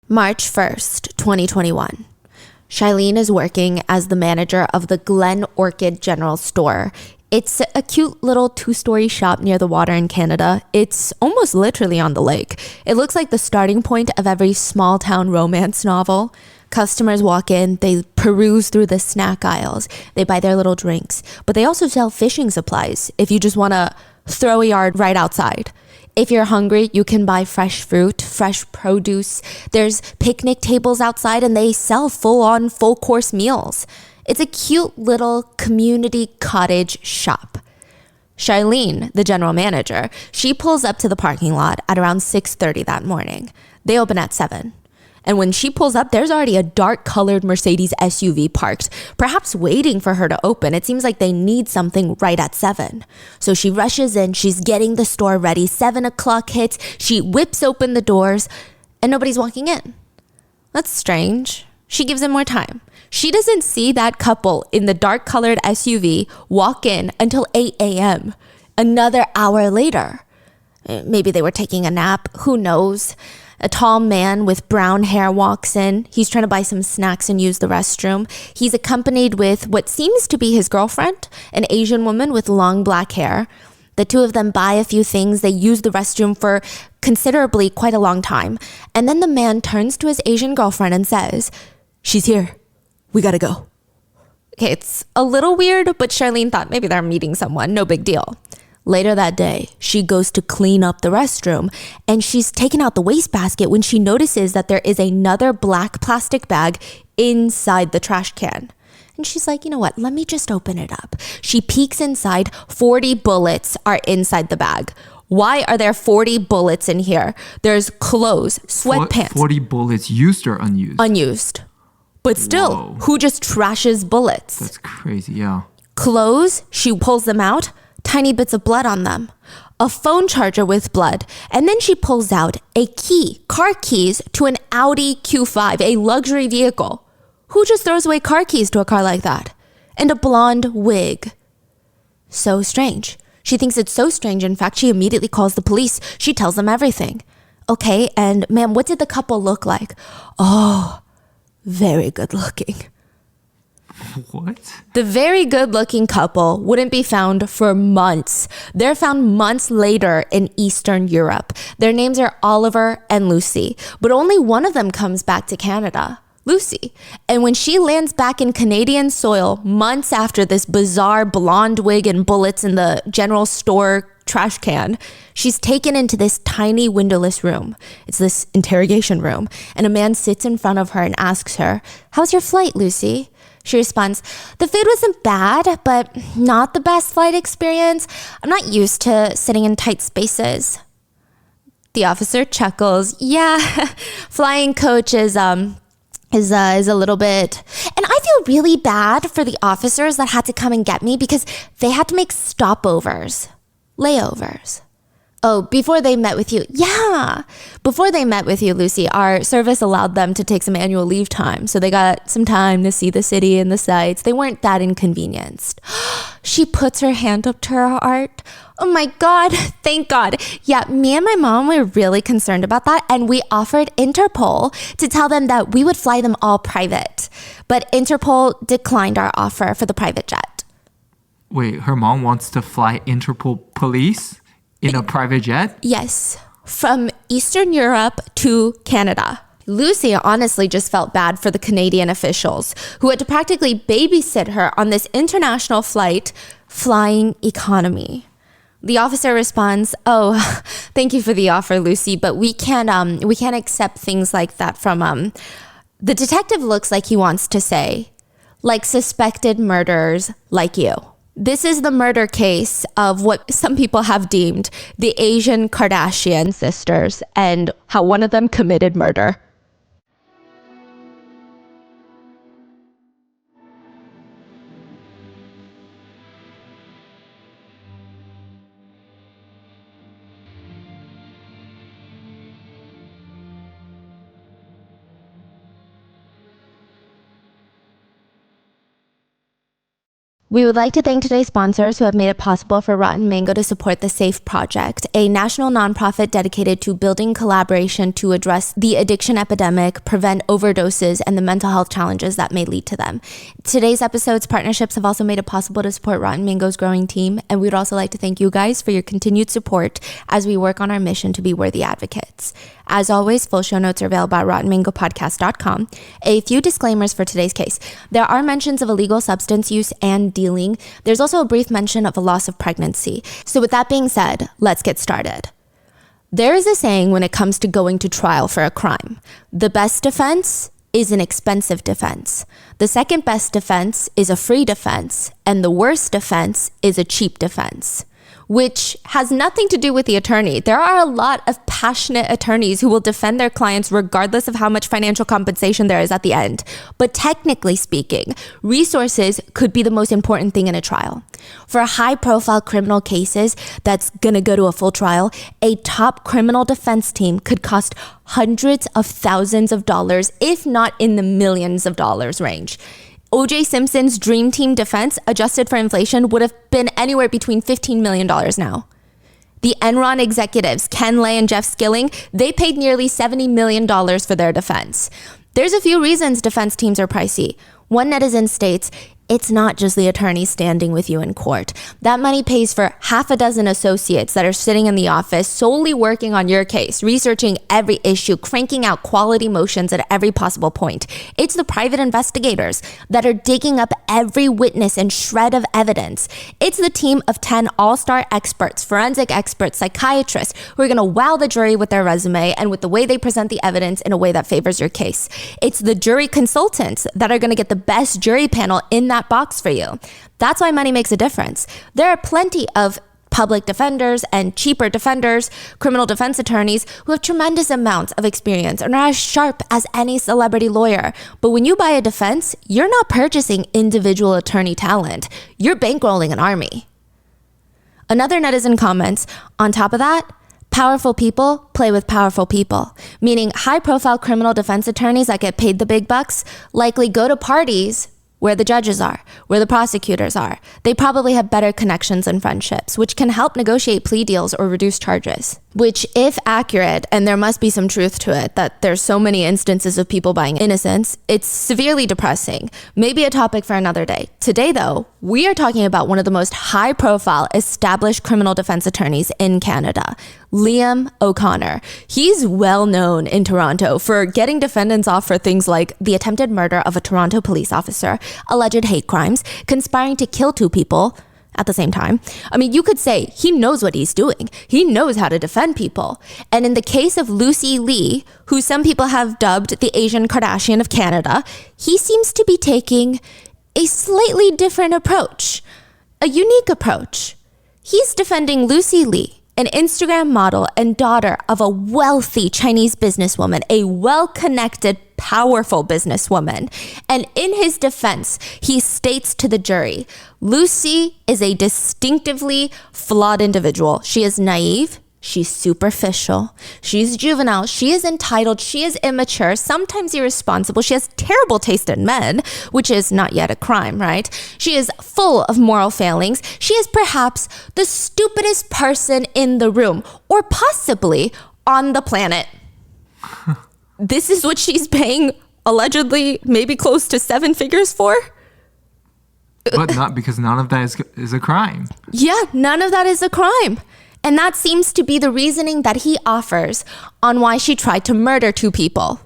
March 1st, 2021. Shailene is working as the manager of the Glen Orchid General Store. It's a cute little two-story shop near the water in Canada. It's almost literally on the lake. It looks like the starting point of every small-town romance novel. Customers walk in, they peruse through the snack aisles, they buy their little drinks, but they also sell fishing supplies if you just want to throw a yard right outside. If you're hungry, you can buy fresh fruit, fresh produce. There's picnic tables outside and they sell full-on, full-course meals. It's a cute little community cottage shop. Shailene, the general manager, she pulls up to the parking lot at around 6:30 that morning. They open at 7. And when she pulls up, there's already a dark-colored Mercedes SUV parked, perhaps waiting for her to open. It seems like they need something right at 7. So she rushes in, she's getting the store ready. 7 o'clock hits, she whips open the doors, and nobody's walking in. That's strange. She gives him more time. She doesn't see that couple in the dark-colored SUV walk in until 8 a.m., another hour later. Maybe they were taking a nap, who knows? A tall man with brown hair walks in. He's trying to buy some snacks and use the restroom. He's accompanied with what seems to be his girlfriend, an Asian woman with long black hair. The two of them buy a few things. They use the restroom for considerably quite a long time. And then the man turns to his Asian girlfriend and says, "She's here. We gotta go." Okay, it's a little weird, but Shailene thought maybe they're meeting someone. No big deal. Later that day, she goes to clean up the restroom and she's taken out the wastebasket when she notices that there is another black plastic bag inside the trash can. And she's like, you know what? Let me just open it up. She peeks inside. 40 bullets are inside the bag. Why are there 40 bullets in here? There's clothes, sweatpants. 40 bullets used or unused? Unused. But still, Whoa. Who just trashes bullets? That's crazy, yeah. Clothes, she pulls them out. Tiny bits of blood on them, a phone charger with blood, and then she pulls out a key, car keys to an Audi Q5, a luxury vehicle. Who just throws away car keys to a car like that? And a blonde wig. So strange. She thinks it's so strange. In fact, she immediately calls the police. She tells them everything. Okay, and ma'am, what did the couple look like? Oh, very good looking. What? The very good-looking couple wouldn't be found for months. They're found months later in Eastern Europe. Their names are Oliver and Lucy, but only one of them comes back to Canada, Lucy. And when she lands back in Canadian soil months after this bizarre blonde wig and bullets in the general store trash can, she's taken into this tiny windowless room. It's this interrogation room, and a man sits in front of her and asks her, "How's your flight, Lucy?" She responds, "The food wasn't bad, but not the best flight experience. I'm not used to sitting in tight spaces." The officer chuckles. Yeah, flying coach is a little bit. And I feel really bad for the officers that had to come and get me because they had to make stopovers, layovers. Oh, before they met with you. Yeah. Before they met with you, Lucy, our service allowed them to take some annual leave time. So they got some time to see the city and the sights. They weren't that inconvenienced. She puts her hand up to her heart. Oh my God. Thank God. Yeah, me and my mom were really concerned about that. And we offered Interpol to tell them that we would fly them all private. But Interpol declined our offer for the private jet. Wait, her mom wants to fly Interpol police? In a private jet? Yes, from Eastern Europe to Canada. Lucy honestly just felt bad for the Canadian officials who had to practically babysit her on this international flight, flying economy. The officer responds, "Oh, thank you for the offer, Lucy, but we can't accept things like that from." The detective looks like he wants to say, "like suspected murderers like you." This is the murder case of what some people have deemed the Asian Kardashian sisters and how one of them committed murder. We would like to thank today's sponsors who have made it possible for Rotten Mango to support the SAFE Project, a national nonprofit dedicated to building collaboration to address the addiction epidemic, prevent overdoses, and the mental health challenges that may lead to them. Today's episode's partnerships have also made it possible to support Rotten Mango's growing team, and we would also like to thank you guys for your continued support as we work on our mission to be worthy advocates. As always, full show notes are available at rottenmangopodcast.com. A few disclaimers for today's case. There are mentions of illegal substance use and dealing. There's also a brief mention of a loss of pregnancy. So with that being said, let's get started. There is a saying when it comes to going to trial for a crime. The best defense is an expensive defense. The second best defense is a free defense. And the worst defense is a cheap defense, which has nothing to do with the attorney. There are a lot of passionate attorneys who will defend their clients regardless of how much financial compensation there is at the end. But technically speaking, resources could be the most important thing in a trial. For high-profile criminal cases that's gonna go to a full trial, a top criminal defense team could cost hundreds of thousands of dollars, if not in the millions of dollars range. O.J. Simpson's dream team defense, adjusted for inflation, would have been anywhere between $15 million now. The Enron executives, Ken Lay and Jeff Skilling, they paid nearly $70 million for their defense. There's a few reasons defense teams are pricey. One netizen states, it's not just the attorney standing with you in court. That money pays for half a dozen associates that are sitting in the office solely working on your case, researching every issue, cranking out quality motions at every possible point. It's the private investigators that are digging up every witness and shred of evidence. It's the team of 10 all-star experts, forensic experts, psychiatrists who are going to wow the jury with their resume and with the way they present the evidence in a way that favors your case. It's the jury consultants that are going to get the best jury panel in that box for you. That's why money makes a difference. There are plenty of public defenders and cheaper defenders, criminal defense attorneys who have tremendous amounts of experience and are as sharp as any celebrity lawyer. But when you buy a defense, you're not purchasing individual attorney talent. You're bankrolling an army. Another netizen comments, on top of that, powerful people play with powerful people, meaning high-profile criminal defense attorneys that get paid the big bucks likely go to parties where the judges are, where the prosecutors are. They probably have better connections and friendships, which can help negotiate plea deals or reduce charges. Which, if accurate, and there must be some truth to it, that there's so many instances of people buying innocence, it's severely depressing. Maybe a topic for another day. Today, though, we are talking about one of the most high-profile, established criminal defense attorneys in Canada, Liam O'Connor. He's well known in Toronto for getting defendants off for things like the attempted murder of a Toronto police officer, alleged hate crimes, conspiring to kill two people at the same time. I mean, you could say he knows what he's doing. He knows how to defend people. And in the case of Lucy Lee, who some people have dubbed the Asian Kardashian of Canada, he seems to be taking a slightly different approach, a unique approach. He's defending Lucy Lee, an Instagram model and daughter of a wealthy Chinese businesswoman, a well-connected, powerful businesswoman. And in his defense, he states to the jury, Lucy is a distinctively flawed individual. She is naive. She's superficial. She's juvenile. She is entitled. She is immature, sometimes irresponsible. She has terrible taste in men, which is not yet a crime, right? She is full of moral failings. She is perhaps the stupidest person in the room, or possibly on the planet. This is what she's paying allegedly maybe close to 7 figures for? But not because none of that is a crime. Yeah, none of that is a crime. And that seems to be the reasoning that he offers on why she tried to murder 2 people.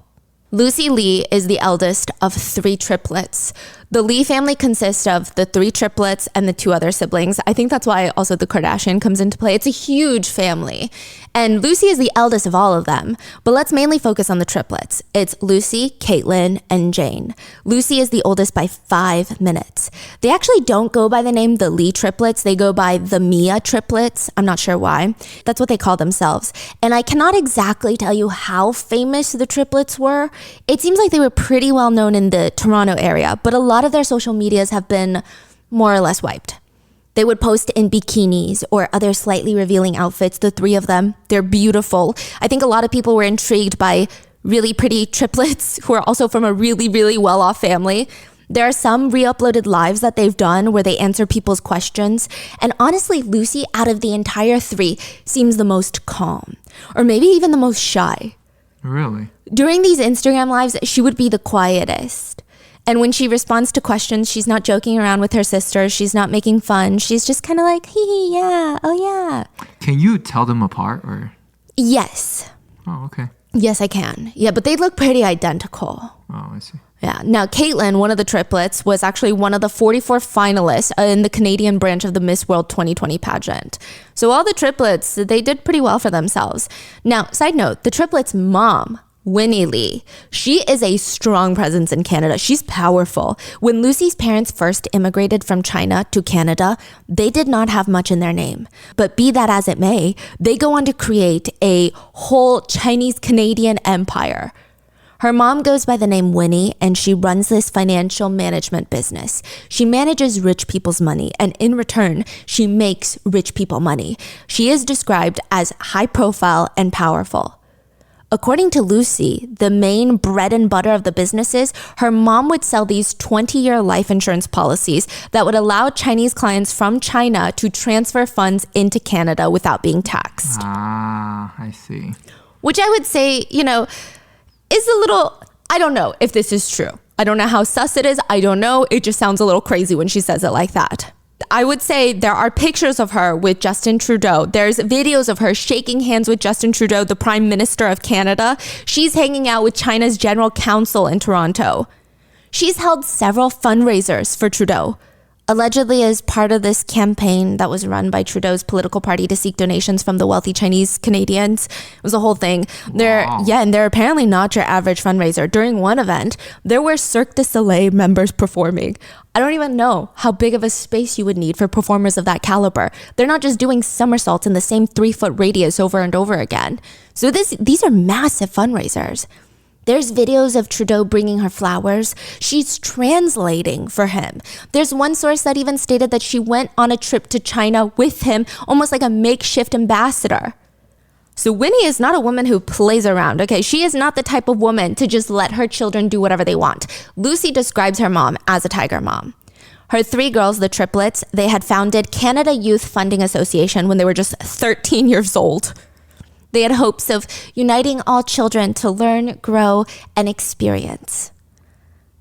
Lucy Lee is the eldest of 3 triplets. The Lee family consists of the 3 triplets and the 2 other siblings. I think that's why also the Kardashian comes into play. It's a huge family. And Lucy is the eldest of all of them. But let's mainly focus on the triplets. It's Lucy, Caitlyn, and Jane. Lucy is the oldest by 5 minutes. They actually don't go by the name the Lee triplets. They go by the Mia triplets. I'm not sure why. That's what they call themselves. And I cannot exactly tell you how famous the triplets were. It seems like they were pretty well known in the Toronto area, but a lot of their social medias have been more or less wiped. They would post in bikinis or other slightly revealing outfits, the 3 of them. They're beautiful. I think a lot of people were intrigued by really pretty triplets who are also from a really, really well-off family. There are some re-uploaded lives that they've done where they answer people's questions. And honestly, Lucy, out of the entire three, seems the most calm. Or maybe even the most shy. Really? During these Instagram lives, she would be the quietest. And when she responds to questions, she's not joking around with her sister. She's not making fun. She's just kind of like, hee, yeah, oh yeah. Can you tell them apart or? Yes. Oh, okay. Yes, I can. Yeah, but they look pretty identical. Oh, I see. Yeah. Now, Caitlin, one of the triplets, was actually one of the 44 finalists in the Canadian branch of the Miss World 2020 pageant. So all the triplets, they did pretty well for themselves. Now, side note, the triplets' mom, Winnie Lee, she is a strong presence in Canada. She's powerful. When Lucy's parents first immigrated from China to Canada, they did not have much in their name. But be that as it may, they go on to create a whole Chinese-Canadian empire. Her mom goes by the name Winnie, and she runs this financial management business. She manages rich people's money, and in return, she makes rich people money. She is described as high profile and powerful. According to Lucy, the main bread and butter of the business is her mom would sell these 20-year life insurance policies that would allow Chinese clients from China to transfer funds into Canada without being taxed. Ah, I see. Which I would say, is a little, I don't know if this is true. I don't know how sus it is. I don't know. It just sounds a little crazy when she says it like that. I would say there are pictures of her with Justin Trudeau. There's videos of her shaking hands with Justin Trudeau, the Prime Minister of Canada. She's hanging out with China's General Counsel in Toronto. She's held several fundraisers for Trudeau, allegedly as part of this campaign that was run by Trudeau's political party to seek donations from the wealthy Chinese Canadians. It was a whole thing. Wow. And they're apparently not your average fundraiser. During one event, there were Cirque du Soleil members performing. I don't even know how big of a space you would need for performers of that caliber. They're not just doing somersaults in the same 3-foot radius over and over again. So these are massive fundraisers. There's videos of Trudeau bringing her flowers. She's translating for him. There's one source that even stated that she went on a trip to China with him, almost like a makeshift ambassador. So Winnie is not a woman who plays around, okay? She is not the type of woman to just let her children do whatever they want. Lucy describes her mom as a tiger mom. Her 3 girls, the triplets, they had founded Canada Youth Funding Association when they were just 13 years old. They had hopes of uniting all children to learn, grow, and experience.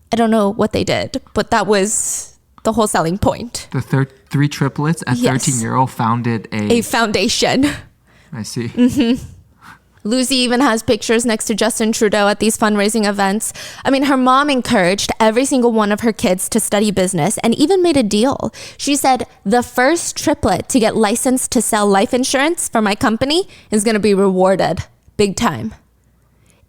I don't know what they did, but that was the whole selling point. The 3 triplets at 13-year-old founded a foundation. I see. Mm-hmm. Lucy even has pictures next to Justin Trudeau at these fundraising events. I mean, her mom encouraged every single one of her kids to study business and even made a deal. She said, the first triplet to get licensed to sell life insurance for my company is going to be rewarded big time.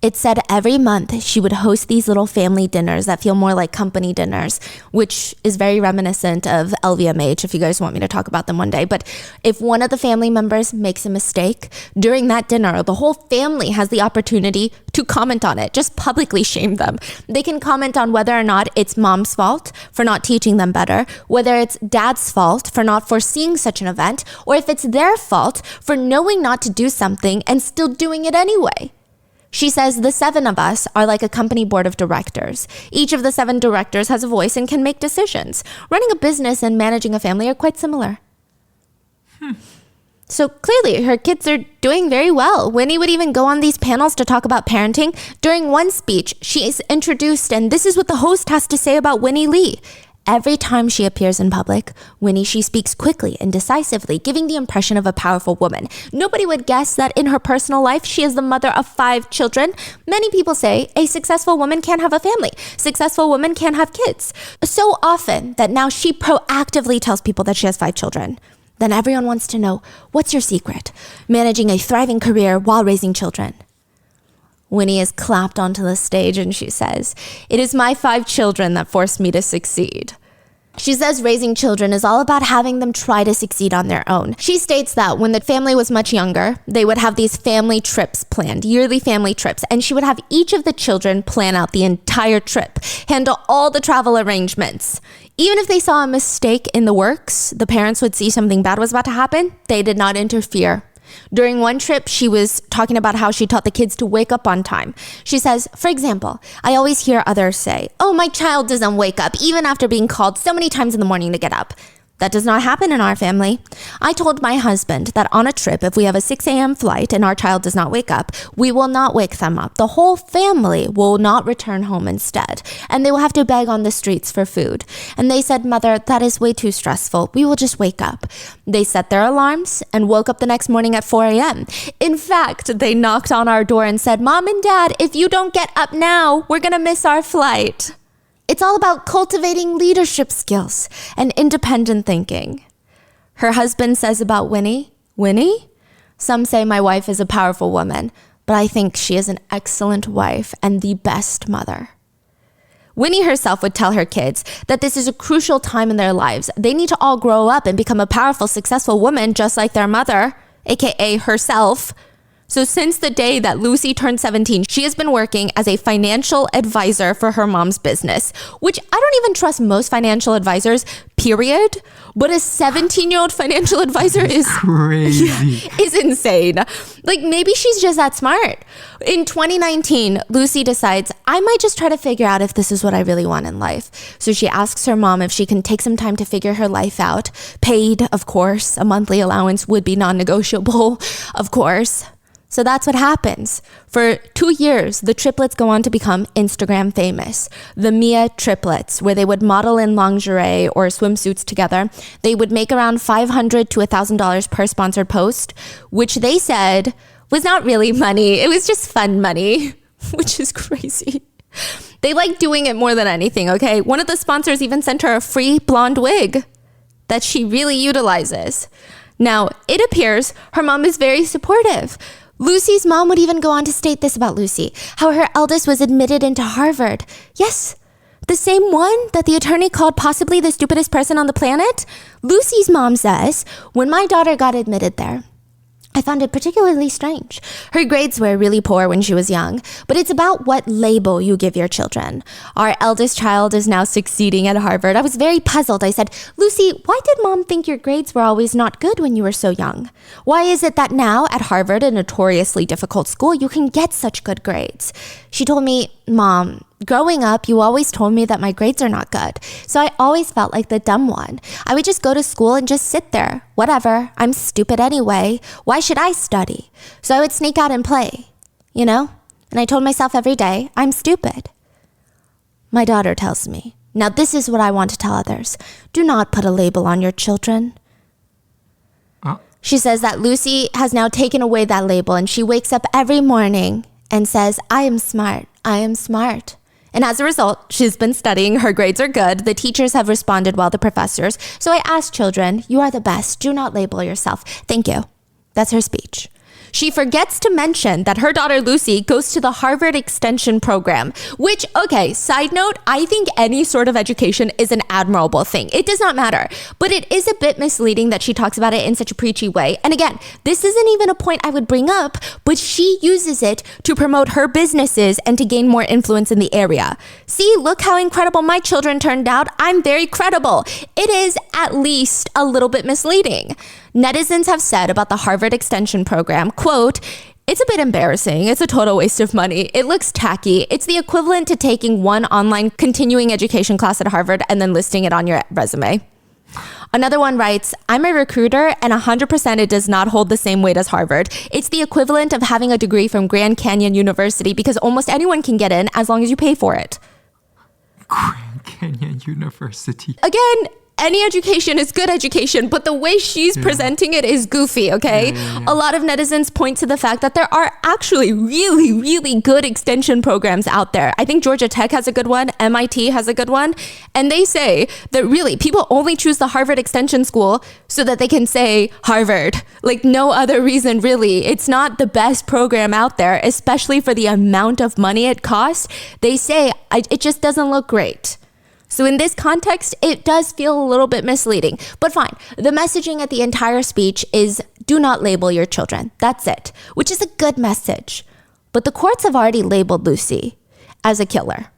It said every month she would host these little family dinners that feel more like company dinners, which is very reminiscent of LVMH, if you guys want me to talk about them one day. But if one of the family members makes a mistake, during that dinner, the whole family has the opportunity to comment on it, just publicly shame them. They can comment on whether or not it's mom's fault for not teaching them better, whether it's dad's fault for not foreseeing such an event, or if it's their fault for knowing not to do something and still doing it anyway. She says the 7 of us are like a company board of directors. Each of the 7 directors has a voice and can make decisions. Running a business and managing a family are quite similar. So clearly her kids are doing very well. Winnie would even go on these panels to talk about parenting. During one speech, she is introduced, and this is what the host has to say about Winnie Lee. Every time she appears in public, Winnie, she speaks quickly and decisively, giving the impression of a powerful woman. Nobody would guess that in her personal life, she is the mother of 5 children. Many people say a successful woman can't have a family. Successful women can't have kids. So often that now she proactively tells people that she has 5 children. Then everyone wants to know, what's your secret? Managing a thriving career while raising children. Winnie is clapped onto the stage and she says, "It is my 5 children that forced me to succeed." She says raising children is all about having them try to succeed on their own. She states that when the family was much younger, they would have these family trips planned, yearly family trips, and she would have each of the children plan out the entire trip, handle all the travel arrangements. Even if they saw a mistake in the works, the parents would see something bad was about to happen, they did not interfere. During one trip, she was talking about how she taught the kids to wake up on time. She says, for example, I always hear others say, oh, my child doesn't wake up even after being called so many times in the morning to get up. That does not happen in our family. I told my husband that on a trip, if we have a 6 a.m. flight and our child does not wake up, we will not wake them up. The whole family will not return home instead, and they will have to beg on the streets for food. And they said, Mother, that is way too stressful. We will just wake up. They set their alarms and woke up the next morning at 4 a.m. In fact, they knocked on our door and said, Mom and Dad, if you don't get up now, we're going to miss our flight. It's all about cultivating leadership skills and independent thinking. Her husband says about Winnie, some say my wife is a powerful woman, but I think she is an excellent wife and the best mother. Winnie herself would tell her kids that this is a crucial time in their lives. They need to all grow up and become a powerful, successful woman just like their mother, aka herself. So since the day that Lucy turned 17, she has been working as a financial advisor for her mom's business, which I don't even trust most financial advisors, period. But a 17-year-old financial advisor is crazy. Is insane. Like, maybe she's just that smart. In 2019, Lucy decides, I might just try to figure out if this is what I really want in life. So she asks her mom if she can take some time to figure her life out. Paid, of course. A monthly allowance would be non-negotiable, of course. So that's what happens. For 2 years, the triplets go on to become Instagram famous. The Mia triplets, where they would model in lingerie or swimsuits together. They would make around $500 to $1,000 per sponsored post, which they said was not really money. It was just fun money, which is crazy. They like doing it more than anything, okay? One of the sponsors even sent her a free blonde wig that she really utilizes. Now, it appears her mom is very supportive. Lucy's mom would even go on to state this about Lucy, how her eldest was admitted into Harvard. Yes, the same one that the attorney called possibly the stupidest person on the planet. Lucy's mom says, when my daughter got admitted there, I found it particularly strange. Her grades were really poor when she was young, but it's about what label you give your children. Our eldest child is now succeeding at Harvard. I was very puzzled. I said, Lucy, why did mom think your grades were always not good when you were so young? Why is it that now at Harvard, a notoriously difficult school, you can get such good grades? She told me, Mom, growing up, you always told me that my grades are not good. So I always felt like the dumb one. I would just go to school and just sit there. Whatever. I'm stupid anyway. Why should I study? So I would sneak out and play, you know? And I told myself every day, I'm stupid. My daughter tells me, now this is what I want to tell others. Do not put a label on your children. She says that Lucy has now taken away that label and she wakes up every morning and says, I am smart. I am smart. And as a result, she's been studying. Her grades are good. The teachers have responded well, the professors. So I asked children, you are the best. Do not label yourself. Thank you. That's her speech. She forgets to mention that her daughter Lucy goes to the Harvard Extension program, which, okay, side note, I think any sort of education is an admirable thing. It does not matter, but it is a bit misleading that she talks about it in such a preachy way. And again, this isn't even a point I would bring up, but she uses it to promote her businesses and to gain more influence in the area. See, look how incredible my children turned out. I'm very credible. It is at least a little bit misleading. Netizens have said about the Harvard Extension program, quote, it's a bit embarrassing. It's a total waste of money. It looks tacky. It's the equivalent to taking one online continuing education class at Harvard and then listing it on your resume. Another one writes, I'm a recruiter and 100% it does not hold the same weight as Harvard. It's the equivalent of having a degree from Grand Canyon University because almost anyone can get in as long as you pay for it. Grand Canyon University. Again, any education is good education, but the way she's presenting it is goofy, okay? A lot of netizens point to the fact that there are actually really, really good extension programs out there. I think Georgia Tech has a good one, MIT has a good one, and they say that really people only choose the Harvard Extension School so that they can say Harvard. Like no other reason really. It's not the best program out there, especially for the amount of money it costs. They say it just doesn't look great. So in this context, it does feel a little bit misleading, but fine. The messaging at the entire speech is do not label your children. That's it, which is a good message. But the courts have already labeled Lucy as a killer.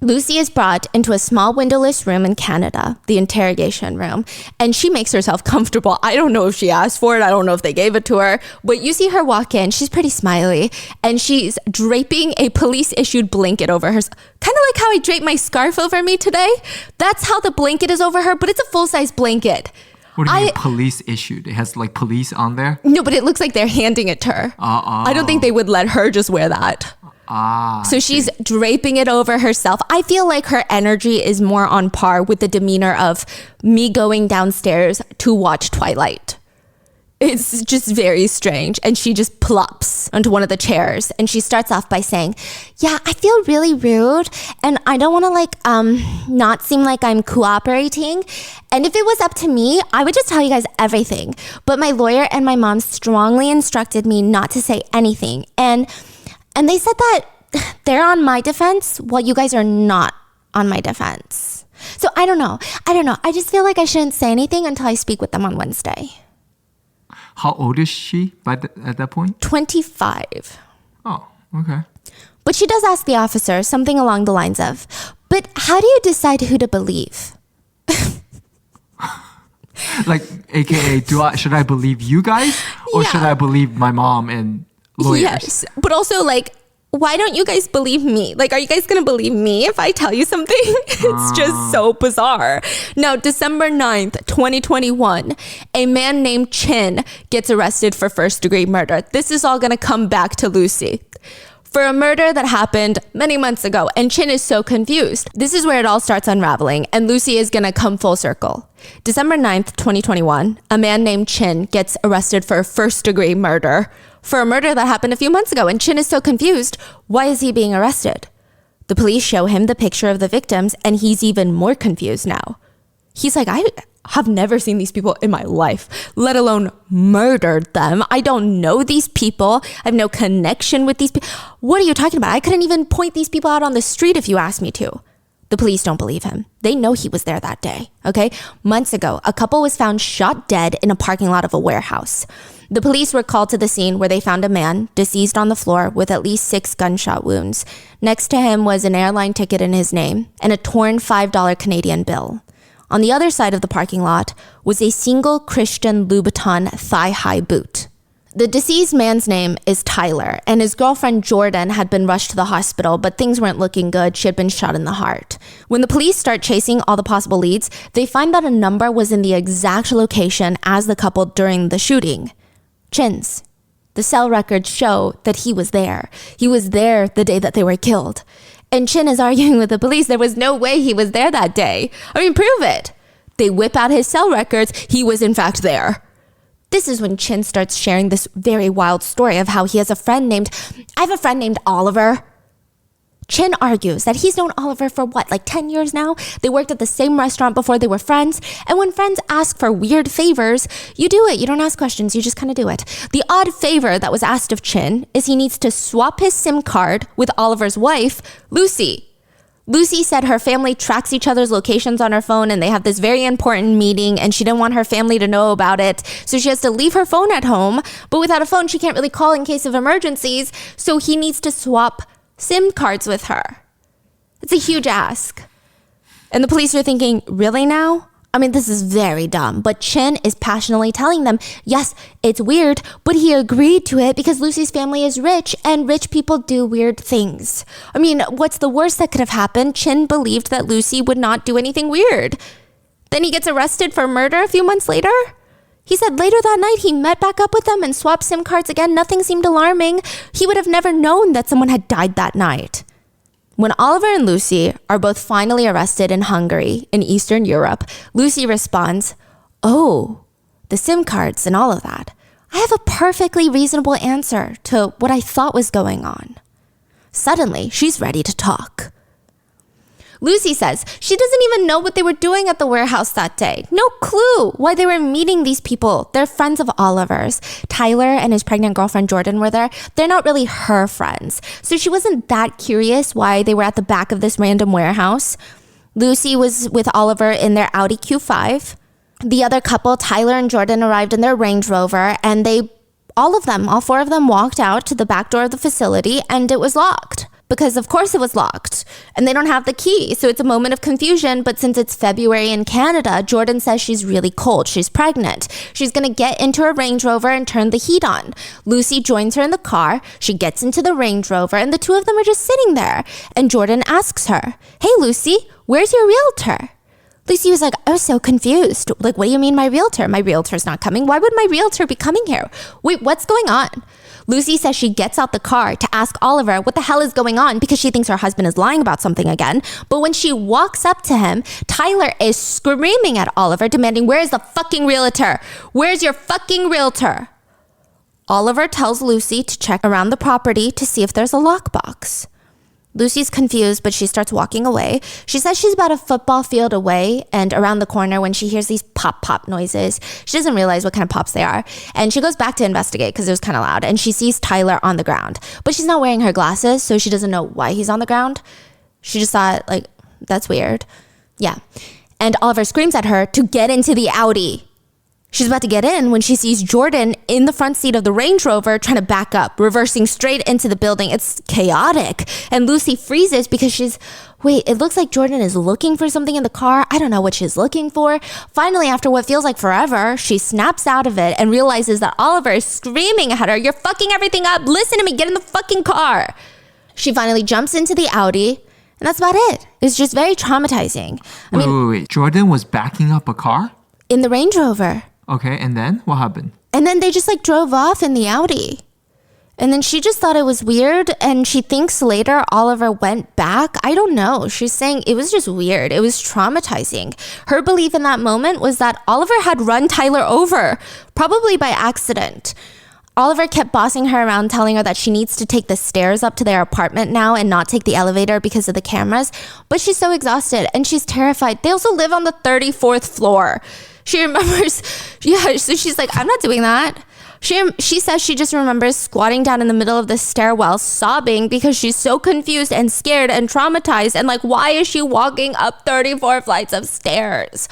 Lucy is brought into a small windowless room in Canada, the interrogation room, and she makes herself comfortable. I don't know if she asked for it. I don't know if they gave it to her, but you see her walk in. She's pretty smiley, and she's draping a police-issued blanket over her. Kind of like how I drape my scarf over me today. That's how the blanket is over her, but it's a full-size blanket. What do you mean police issued? It has like police on there? No, but it looks like they're handing it to her. I don't think they would let her just wear that. So she's draping it over herself. I feel like her energy is more on par with the demeanor of me going downstairs to watch Twilight. It's just very strange. And she just plops onto one of the chairs and she starts off by saying, yeah, I feel really rude and I don't want to not seem like I'm cooperating. And if it was up to me, I would just tell you guys everything. But my lawyer and my mom strongly instructed me not to say anything. And they said that they're on my defense while you guys are not on my defense. So I don't know. I just feel like I shouldn't say anything until I speak with them on Wednesday. How old is she at that point? 25. Oh, okay. But she does ask the officer something along the lines of, but how do you decide who to believe? Like, AKA, should I believe you guys? Or should I believe my mom and lawyers? Yes, but also like, why don't you guys believe me? Like, are you guys going to believe me if I tell you something? It's just so bizarre. Now, December 9th, 2021, a man named Chin gets arrested for first-degree murder. This is all going to come back to Lucy. For a murder that happened many months ago, and Chin is so confused. This is where it all starts unraveling, and Lucy is going to come full circle. December 9th, 2021, a man named Chin gets arrested for first-degree murder for a murder that happened a few months ago, and Chin is so confused. Why is he being arrested? The police show him the picture of the victims, and he's even more confused now. He's like, I have never seen these people in my life, let alone murdered them. I don't know these people. I have no connection with these people. What are you talking about? I couldn't even point these people out on the street if you asked me to. The police don't believe him. They know he was there that day, okay? Months ago, a couple was found shot dead in a parking lot of a warehouse. The police were called to the scene where they found a man deceased on the floor with at least 6 gunshot wounds. Next to him was an airline ticket in his name and a torn $5 Canadian bill. On the other side of the parking lot was a single Christian Louboutin thigh-high boot. The deceased man's name is Tyler, and his girlfriend Jordan had been rushed to the hospital, but things weren't looking good. She had been shot in the heart. When the police start chasing all the possible leads, they find that a number was in the exact location as the couple during the shooting. Chin's. The cell records show that he was there. He was there the day that they were killed. And Chin is arguing with the police there was no way he was there that day. I mean, prove it. They whip out his cell records. He was in fact there. This is when Chin starts sharing this very wild story of how he has I have a friend named Oliver. Chin argues that he's known Oliver for like 10 years now? They worked at the same restaurant before they were friends. And when friends ask for weird favors, you do it. You don't ask questions. You just kind of do it. The odd favor that was asked of Chin is he needs to swap his SIM card with Oliver's wife, Lucy. Lucy said her family tracks each other's locations on her phone and they have this very important meeting and she didn't want her family to know about it. So she has to leave her phone at home. But without a phone, she can't really call in case of emergencies. So he needs to swap SIM cards with her. It's a huge ask. And the police are thinking, really now? I mean, this is very dumb. But Chin is passionately telling them, yes, it's weird, but he agreed to it because Lucy's family is rich and rich people do weird things. I mean, what's the worst that could have happened? Chin believed that Lucy would not do anything weird. Then he gets arrested for murder a few months later. He said later that night he met back up with them and swapped SIM cards again. Nothing seemed alarming. He would have never known that someone had died that night. When Oliver and Lucy are both finally arrested in Hungary, in Eastern Europe, Lucy responds, "Oh, the SIM cards and all of that. I have a perfectly reasonable answer to what I thought was going on." Suddenly, she's ready to talk. Lucy says she doesn't even know what they were doing at the warehouse that day. No clue why they were meeting these people. They're friends of Oliver's. Tyler and his pregnant girlfriend Jordan were there. They're not really her friends. So she wasn't that curious why they were at the back of this random warehouse. Lucy was with Oliver in their Audi Q5. The other couple, Tyler and Jordan, arrived in their Range Rover and all 4 of them walked out to the back door of the facility and it was locked. because of course it was locked and they don't have the key. So it's a moment of confusion. But since it's February in Canada, Jordan says she's really cold. She's pregnant. She's going to get into her Range Rover and turn the heat on. Lucy joins her in the car. She gets into the Range Rover and the two of them are just sitting there. And Jordan asks her, "Hey, Lucy, where's your realtor?" Lucy was like, I was so confused. Like, what do you mean my realtor? My realtor's not coming. Why would my realtor be coming here? Wait, what's going on? Lucy says she gets out the car to ask Oliver what the hell is going on because she thinks her husband is lying about something again. But when she walks up to him, Tyler is screaming at Oliver, demanding, "Where's the fucking realtor? Where's your fucking realtor?" Oliver tells Lucy to check around the property to see if there's a lockbox. Lucy's confused, but she starts walking away. She says she's about a football field away and around the corner when she hears these pop noises. She doesn't realize what kind of pops they are. And she goes back to investigate because it was kind of loud. And she sees Tyler on the ground. But she's not wearing her glasses, so she doesn't know why he's on the ground. She just thought, like, that's weird. Yeah. And Oliver screams at her to get into the Audi. She's about to get in when she sees Jordan in the front seat of the Range Rover trying to back up, reversing straight into the building. It's chaotic. And Lucy freezes because it looks like Jordan is looking for something in the car. I don't know what she's looking for. Finally, after what feels like forever, she snaps out of it and realizes that Oliver is screaming at her, "You're fucking everything up. Listen to me. Get in the fucking car." She finally jumps into the Audi. And that's about it. It's just very traumatizing. Wait. Jordan was backing up a car? In the Range Rover. Okay, and then what happened? And then they just drove off in the Audi. And then she just thought it was weird. And she thinks later Oliver went back. I don't know. She's saying it was just weird. It was traumatizing. Her belief in that moment was that Oliver had run Tyler over, probably by accident. Oliver kept bossing her around, telling her that she needs to take the stairs up to their apartment now and not take the elevator because of the cameras. But she's so exhausted and she's terrified. They also live on the 34th floor. She remembers, so she's like, I'm not doing that. She says she just remembers squatting down in the middle of the stairwell, sobbing because she's so confused and scared and traumatized. And why is she walking up 34 flights of stairs?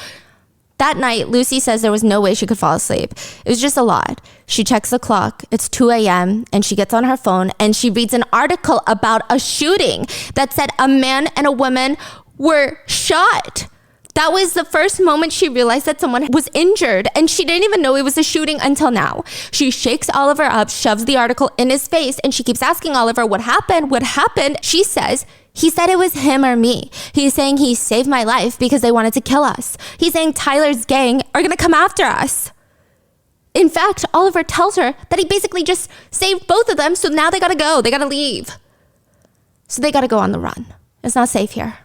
That night, Lucy says there was no way she could fall asleep. It was just a lot. She checks the clock. It's 2 a.m. and she gets on her phone and she reads an article about a shooting that said a man and a woman were shot. That was the first moment she realized that someone was injured, and she didn't even know it was a shooting until now. She shakes Oliver up, shoves the article in his face, and she keeps asking Oliver, what happened? What happened? She says, he said it was him or me. He's saying he saved my life because they wanted to kill us. He's saying Tyler's gang are going to come after us. In fact, Oliver tells her that he basically just saved both of them, so now they got to go. They got to leave. So they got to go on the run. It's not safe here.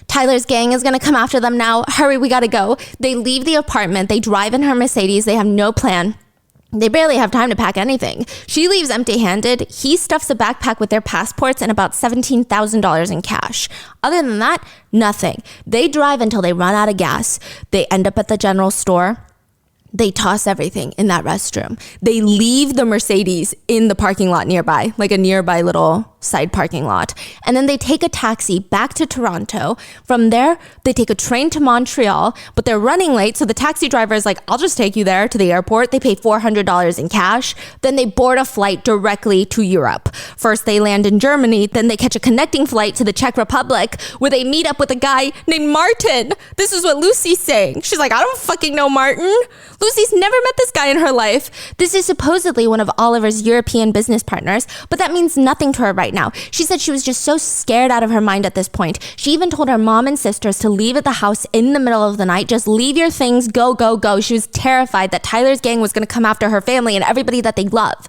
Tyler's gang is going to come after them now. Hurry, we got to go. They leave the apartment. They drive in her Mercedes. They have no plan. They barely have time to pack anything. She leaves empty-handed. He stuffs a backpack with their passports and about $17,000 in cash. Other than that, nothing. They drive until they run out of gas. They end up at the general store. They toss everything in that restroom. They leave the Mercedes in the parking lot nearby, like a nearby little side parking lot. And then they take a taxi back to Toronto. From there, they take a train to Montreal, but they're running late. So the taxi driver is like, I'll just take you there to the airport. They pay $400 in cash. Then they board a flight directly to Europe. First, they land in Germany. Then they catch a connecting flight to the Czech Republic where they meet up with a guy named Martin. This is what Lucy's saying. She's like, I don't fucking know Martin. Lucy's never met this guy in her life. This is supposedly one of Oliver's European business partners, but that means nothing to her right now. She said she was just so scared out of her mind at this point. She even told her mom and sisters to leave at the house in the middle of the night. Just leave your things, go, go, go. She was terrified that Tyler's gang was going to come after her family and everybody that they love.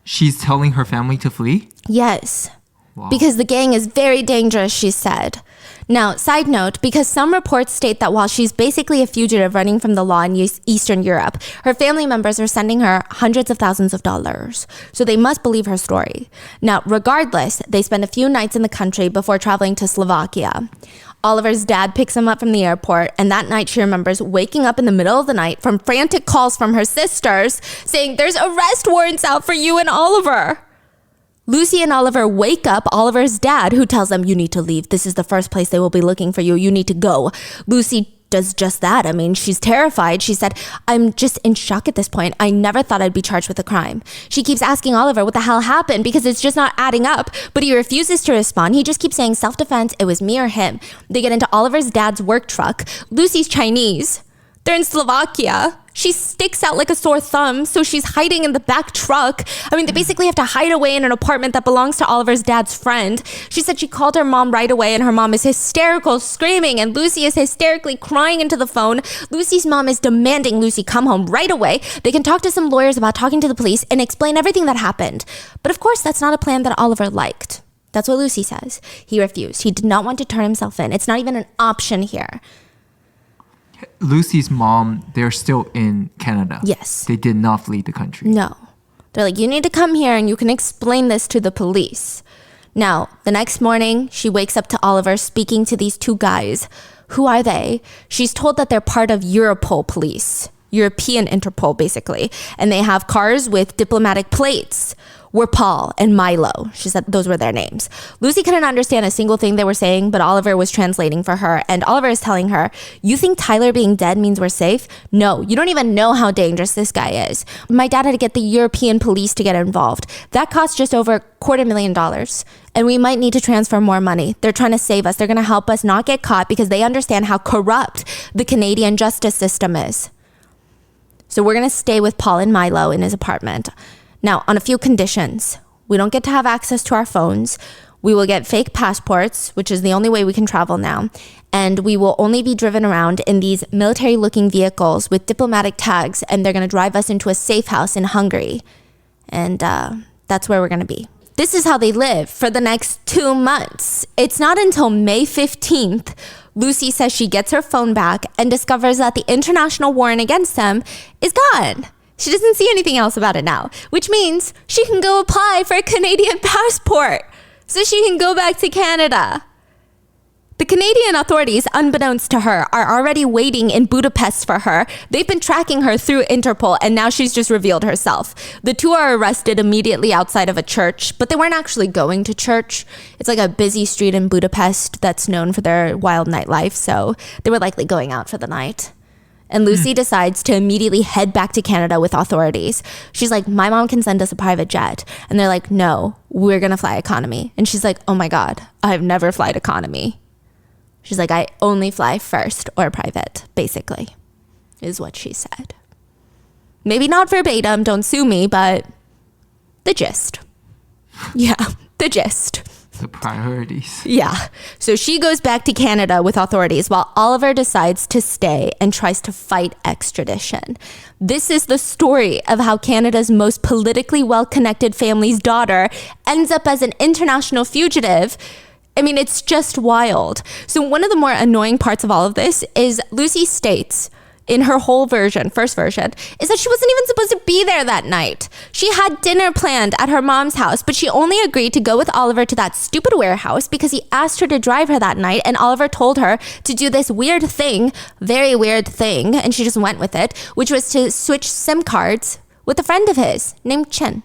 She's telling her family to flee? Yes. Wow. Because the gang is very dangerous, she said. Now, side note, because some reports state that while she's basically a fugitive running from the law in Eastern Europe, her family members are sending her hundreds of thousands of dollars. So they must believe her story. Now, regardless, they spend a few nights in the country before traveling to Slovakia. Oliver's dad picks him up from the airport, and that night she remembers waking up in the middle of the night from frantic calls from her sisters saying, there's arrest warrants out for you and Oliver. Lucy and Oliver wake up Oliver's dad, who tells them, you need to leave. This is the first place they will be looking for you. You need to go. Lucy does just that. I mean, she's terrified. She said, I'm just in shock at this point. I never thought I'd be charged with a crime. She keeps asking Oliver what the hell happened because it's just not adding up, but he refuses to respond. He just keeps saying self-defense, it was me or him. They get into Oliver's dad's work truck. Lucy's Chinese. They're in Slovakia. She sticks out like a sore thumb, so she's hiding in the back truck. I mean, they basically have to hide away in an apartment that belongs to Oliver's dad's friend. She said she called her mom right away, and her mom is hysterical, screaming, and Lucy is hysterically crying into the phone. Lucy's mom is demanding Lucy come home right away. They can talk to some lawyers about talking to the police and explain everything that happened. But of course, that's not a plan that Oliver liked. That's what Lucy says. He refused. He did not want to turn himself in. It's not even an option here. Lucy's mom, they're still in Canada. Yes. They did not flee the country. No. They're like, you need to come here and you can explain this to the police. Now, the next morning, she wakes up to Oliver speaking to these two guys. Who are they? She's told that they're part of Europol police. European Interpol, basically. And they have cars with diplomatic plates. Were Paul and Milo. She said those were their names. Lucy couldn't understand a single thing they were saying, but Oliver was translating for her. And Oliver is telling her, you think Tyler being dead means we're safe? No, you don't even know how dangerous this guy is. My dad had to get the European police to get involved. That cost just over $250,000. And we might need to transfer more money. They're trying to save us. They're going to help us not get caught because they understand how corrupt the Canadian justice system is. So we're going to stay with Paul and Milo in his apartment. Now, on a few conditions. We don't get to have access to our phones. We will get fake passports, which is the only way we can travel now. And we will only be driven around in these military-looking vehicles with diplomatic tags, and they're going to drive us into a safe house in Hungary. And that's where we're going to be. This is how they live for the next 2 months. It's not until May 15th, Lucy says she gets her phone back and discovers that the international warrant against them is gone. She doesn't see anything else about it now, which means she can go apply for a Canadian passport so she can go back to Canada. The Canadian authorities, unbeknownst to her, are already waiting in Budapest for her. They've been tracking her through Interpol, and now she's just revealed herself. The two are arrested immediately outside of a church, but they weren't actually going to church. It's like a busy street in Budapest that's known for their wild nightlife, so they were likely going out for the night. And Lucy decides to immediately head back to Canada with authorities. She's like, my mom can send us a private jet. And they're like, no, we're going to fly economy. And she's like, oh my God, I've never flown economy. She's like, I only fly first or private, basically, is what she said. Maybe not verbatim, don't sue me, but the gist. Yeah, the gist. The priorities. Yeah. So she goes back to Canada with authorities while Oliver decides to stay and tries to fight extradition. This is the story of how Canada's most politically well-connected family's daughter ends up as an international fugitive. I mean, it's just wild. So one of the more annoying parts of all of this is Lucy states in her whole version, first version, is that she wasn't even supposed to be there that night. She had dinner planned at her mom's house, but she only agreed to go with Oliver to that stupid warehouse because he asked her to drive her that night, and Oliver told her to do this weird thing, very weird thing, and she just went with it, which was to switch SIM cards with a friend of his named Chen.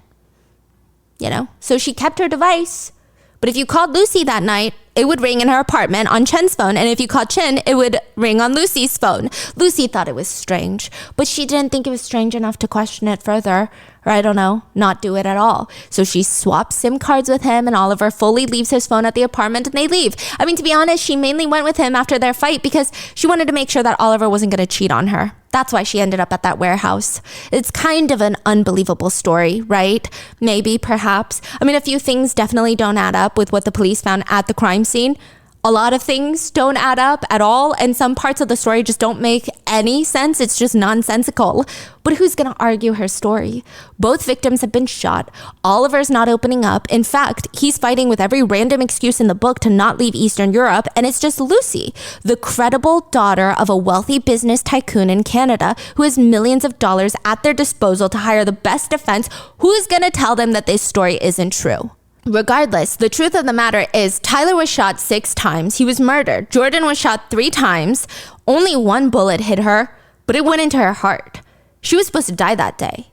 You know, so she kept her device. But if you called Lucy that night, it would ring in her apartment on Chen's phone. And if you called Chen, it would ring on Lucy's phone. Lucy thought it was strange, but she didn't think it was strange enough to question it further. Or I don't know, not do it at all. So she swaps SIM cards with him, and Oliver fully leaves his phone at the apartment and they leave. I mean, to be honest, she mainly went with him after their fight because she wanted to make sure that Oliver wasn't going to cheat on her. That's why she ended up at that warehouse. It's kind of an unbelievable story, right? Maybe, perhaps. I mean, a few things definitely don't add up with what the police found at the crime scene. A lot of things don't add up at all, and some parts of the story just don't make any sense. It's just nonsensical. But who's going to argue her story? Both victims have been shot. Oliver's not opening up. In fact, he's fighting with every random excuse in the book to not leave Eastern Europe, and it's just Lucy, the credible daughter of a wealthy business tycoon in Canada who has millions of dollars at their disposal to hire the best defense. Who's going to tell them that this story isn't true? Regardless, the truth of the matter is Tyler was shot 6 times. He was murdered. Jordan was shot 3 times. Only 1 bullet hit her, but it went into her heart. She was supposed to die that day,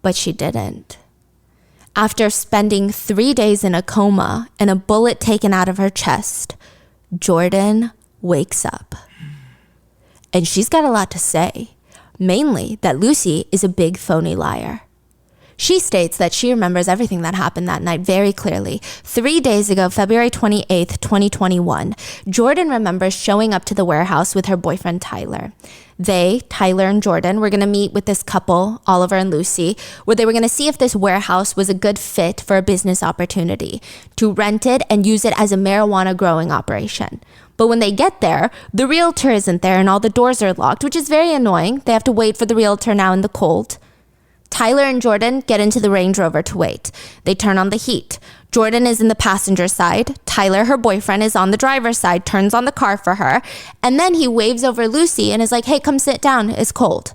but she didn't. After spending 3 days in a coma and a bullet taken out of her chest, Jordan wakes up. and she's got a lot to say. Mainly that Lucy is a big phony liar. She states that she remembers everything that happened that night very clearly. 3 days ago, February 28th, 2021, Jordan remembers showing up to the warehouse with her boyfriend, Tyler. They, Tyler and Jordan, were going to meet with this couple, Oliver and Lucy, where they were going to see if this warehouse was a good fit for a business opportunity, to rent it and use it as a marijuana growing operation. But when they get there, the realtor isn't there and all the doors are locked, which is very annoying. They have to wait for the realtor now in the cold. Tyler and Jordan get into the Range Rover to wait. They turn on the heat. Jordan is in the passenger side. Tyler, her boyfriend, is on the driver's side, turns on the car for her. And then he waves over Lucy and is like, hey, come sit down. It's cold.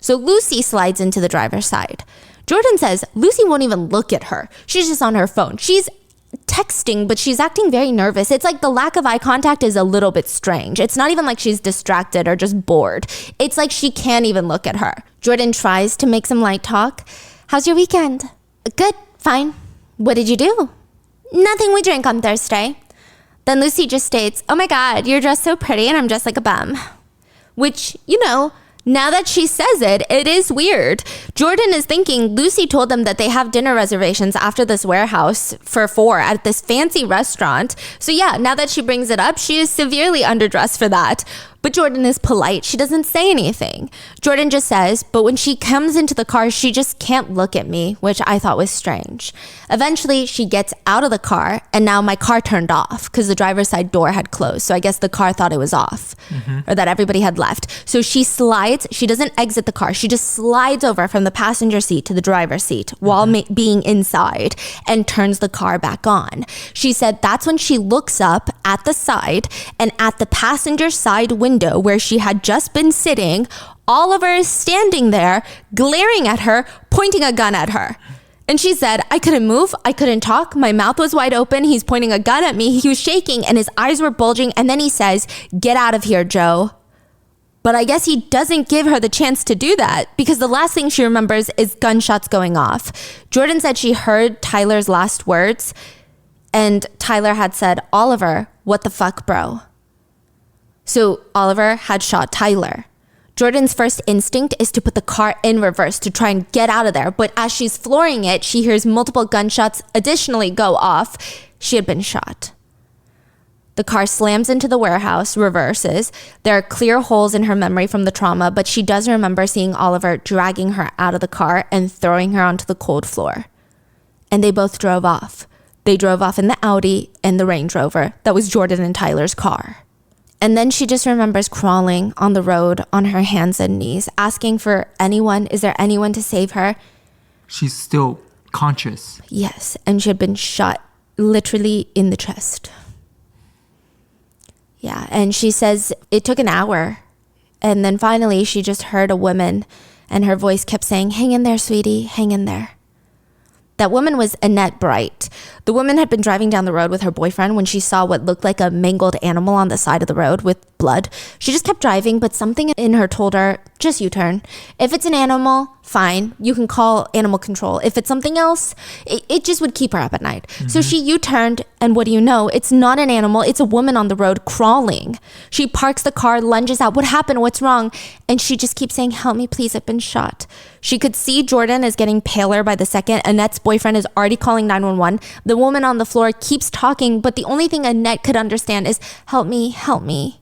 So Lucy slides into the driver's side. Jordan says Lucy won't even look at her. She's just on her phone. She's texting, but she's acting very nervous. It's like the lack of eye contact is a little bit strange. It's not even like she's distracted or just bored. It's like she can't even look at her. Jordan tries to make some light talk. How's your weekend? Good, fine. What did you do? Nothing, we drank on Thursday. Then Lucy just states, oh my God, you're dressed so pretty and I'm dressed like a bum. Which, now that she says it, it is weird. Jordan is thinking Lucy told them that they have dinner reservations after this warehouse for 4 at this fancy restaurant. So yeah, now that she brings it up, she is severely underdressed for that. But Jordan is polite. She doesn't say anything. Jordan just says, but when she comes into the car, she just can't look at me, which I thought was strange. Eventually, she gets out of the car, and now my car turned off because the driver's side door had closed. So I guess the car thought it was off or that everybody had left. So she slides. She doesn't exit the car. She just slides over from the passenger seat to the driver's seat while being inside and turns the car back on. She said that's when she looks up at the side, and at the passenger side window where she had just been sitting, Oliver is standing there, glaring at her, pointing a gun at her. And she said, I couldn't move, I couldn't talk, my mouth was wide open, he's pointing a gun at me, he was shaking and his eyes were bulging, and then he says, get out of here, Joe. But I guess he doesn't give her the chance to do that because the last thing she remembers is gunshots going off. Jordan said she heard Tyler's last words, and Tyler had said, Oliver, what the fuck, bro? So Oliver had shot Tyler. Jordan's first instinct is to put the car in reverse to try and get out of there. But as she's flooring it, she hears multiple gunshots additionally go off. She had been shot. The car slams into the warehouse, reverses. There are clear holes in her memory from the trauma, but she does remember seeing Oliver dragging her out of the car and throwing her onto the cold floor. And they both drove off. They drove off in the Audi and the Range Rover that was Jordan and Tyler's car. And then she just remembers crawling on the road on her hands and knees, asking for anyone. Is there anyone to save her? She's still conscious. Yes, and she had been shot literally in the chest. Yeah, and she says it took an hour. And then finally she just heard a woman and her voice kept saying, hang in there, sweetie, hang in there. That woman was Annette Bright. The woman had been driving down the road with her boyfriend when she saw what looked like a mangled animal on the side of the road with blood. She just kept driving, but something in her told her, just U-turn. If it's an animal, fine. You can call animal control. If it's something else, it just would keep her up at night. So she U-turned, and what do you know? It's not an animal. It's a woman on the road crawling. She parks the car, lunges out. What happened? What's wrong? And she just keeps saying, help me, please. I've been shot. She could see Jordan is getting paler by the second. Annette's boyfriend is already calling 911. The woman on the floor keeps talking, but the only thing Annette could understand is, help me, help me.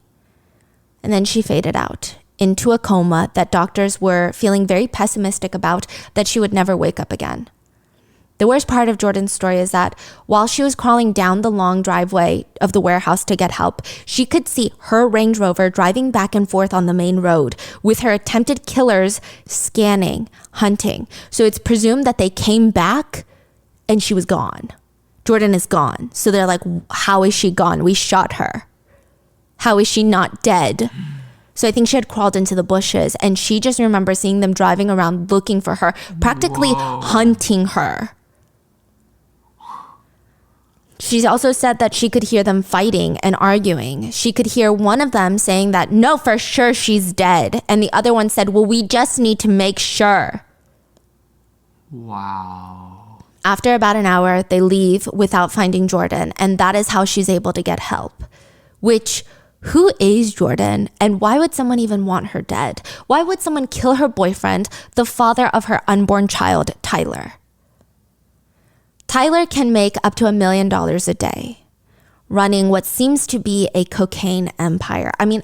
And then she faded out into a coma that doctors were feeling very pessimistic about, that she would never wake up again. The worst part of Jordan's story is that while she was crawling down the long driveway of the warehouse to get help, she could see her Range Rover driving back and forth on the main road with her attempted killers scanning, hunting. So it's presumed that they came back and she was gone. Jordan is gone. So they're like, how is she gone? We shot her. How is she not dead? So I think she had crawled into the bushes, and she just remembers seeing them driving around looking for her, practically hunting her. She also said that she could hear them fighting and arguing. She could hear one of them saying that, no, for sure she's dead. And the other one said, well, we just need to make sure. Wow. After about an hour, they leave without finding Jordan, and that is how she's able to get help, which Who is Jordan, and why would someone even want her dead? Why would someone kill her boyfriend, the father of her unborn child, Tyler? Tyler can make up to $1 million a day, running what seems to be a cocaine empire. I mean,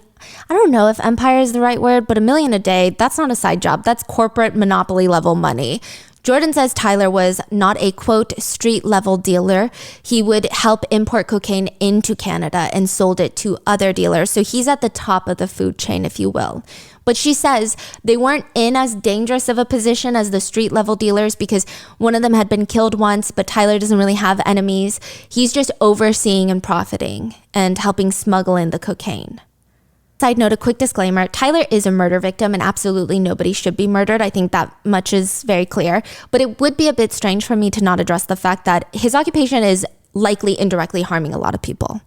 I don't know if empire is the right word, but $1 million a day, that's not a side job. That's corporate monopoly level money. Jordan says Tyler was not a, quote, street level dealer. He would help import cocaine into Canada and sold it to other dealers. So he's at the top of the food chain, if you will. But she says they weren't in as dangerous of a position as the street level dealers because one of them had been killed once, but Tyler doesn't really have enemies. He's just overseeing and profiting and helping smuggle in the cocaine. Side note, a quick disclaimer, Tyler is a murder victim and absolutely nobody should be murdered. I think that much is very clear. But it would be a bit strange for me to not address the fact that his occupation is likely indirectly harming a lot of people.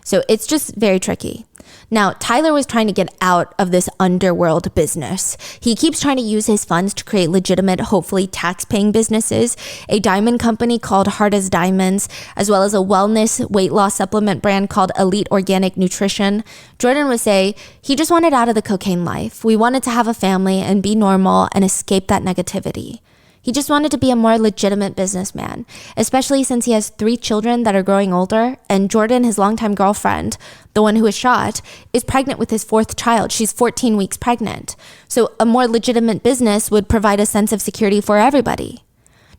So it's just very tricky. Now, Tyler was trying to get out of this underworld business. He keeps trying to use his funds to create legitimate, hopefully tax-paying businesses, a diamond company called Hard as Diamonds, as well as a wellness weight loss supplement brand called Elite Organic Nutrition. Jordan would say he just wanted out of the cocaine life. We wanted to have a family and be normal and escape that negativity. He just wanted to be a more legitimate businessman, especially since he has 3 children that are growing older, and Jordan, his longtime girlfriend, the one who was shot, is pregnant with his 4th child. She's 14 weeks pregnant. So a more legitimate business would provide a sense of security for everybody.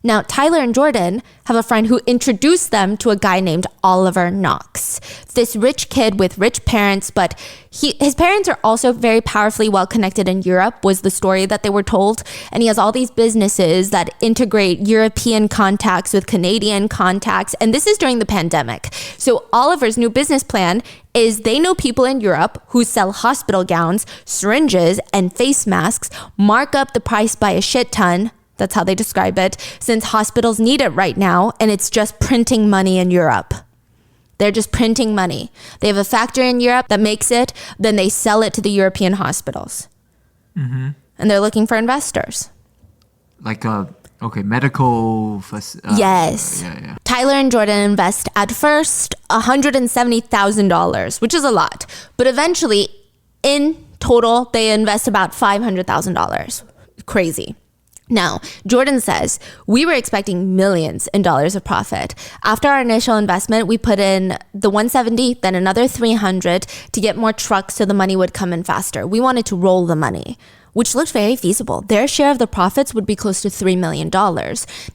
Now, Tyler and Jordan have a friend who introduced them to a guy named Oliver Knox, this rich kid with rich parents, but his parents are also very powerfully well connected in Europe, was the story that they were told. And he has all these businesses that integrate European contacts with Canadian contacts. And this is during the pandemic. So Oliver's new business plan is they know people in Europe who sell hospital gowns, syringes, and face masks, mark up the price by a shit ton. That's how they describe it, since hospitals need it right now, and it's just printing money in Europe. They're just printing money. They have a factory in Europe that makes it, then they sell it to the European hospitals. Mm-hmm. And they're looking for investors. Like medical... yes. Yeah. Tyler and Jordan invest at first $170,000, which is a lot. But eventually, in total, they invest about $500,000. Crazy. Now, Jordan says, we were expecting millions in dollars of profit. After our initial investment, we put in the 170, then another 300 to get more trucks so the money would come in faster. We wanted to roll the money, which looked very feasible. Their share of the profits would be close to $3 million.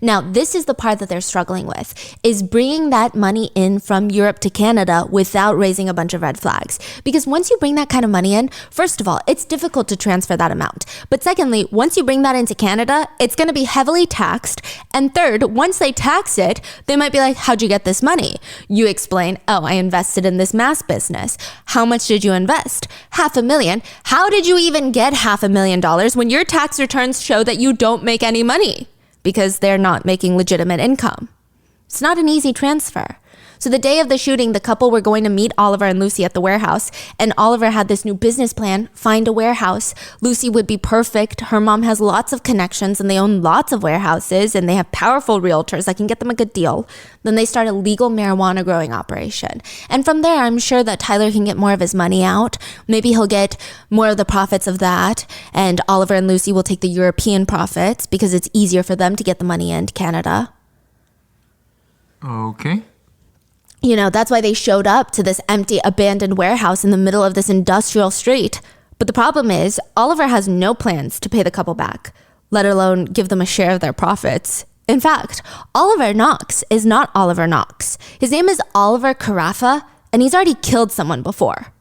Now, this is the part that they're struggling with, is bringing that money in from Europe to Canada without raising a bunch of red flags. Because once you bring that kind of money in, first of all, it's difficult to transfer that amount. But secondly, once you bring that into Canada, it's going to be heavily taxed. And third, once they tax it, they might be like, how'd you get this money? You explain, oh, I invested in this mask business. How much did you invest? $500,000. How did you even get $500,000? When your tax returns show that you don't make any money because they're not making legitimate income. It's not an easy transfer. So the day of the shooting, the couple were going to meet Oliver and Lucy at the warehouse, and Oliver had this new business plan, find a warehouse. Lucy would be perfect. Her mom has lots of connections and they own lots of warehouses and they have powerful realtors that can get them a good deal. Then they start a legal marijuana growing operation. And from there, I'm sure that Tyler can get more of his money out. Maybe he'll get more of the profits of that, and Oliver and Lucy will take the European profits because it's easier for them to get the money into Canada. Okay. You know, that's why they showed up to this empty, abandoned warehouse in the middle of this industrial street. But the problem is, Oliver has no plans to pay the couple back, let alone give them a share of their profits. In fact, Oliver Knox is not Oliver Knox. His name is Oliver Carafa, and he's already killed someone before.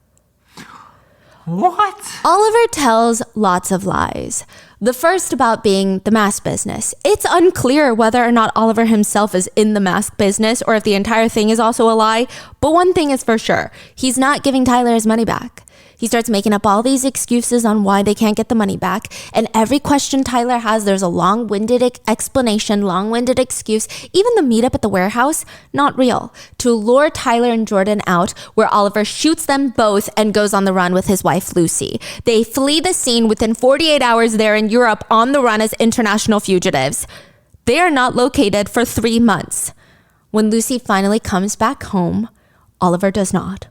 What? Oliver tells lots of lies. The first about being the mask business. It's unclear whether or not Oliver himself is in the mask business or if the entire thing is also a lie. But one thing is for sure, he's not giving Tyler his money back. He starts making up all these excuses on why they can't get the money back. And every question Tyler has, there's a long-winded explanation, long-winded excuse. Even the meetup at the warehouse, not real. To lure Tyler and Jordan out, where Oliver shoots them both and goes on the run with his wife, Lucy. They flee the scene within 48 hours there in Europe on the run as international fugitives. They are not located for 3 months. When Lucy finally comes back home, Oliver does not.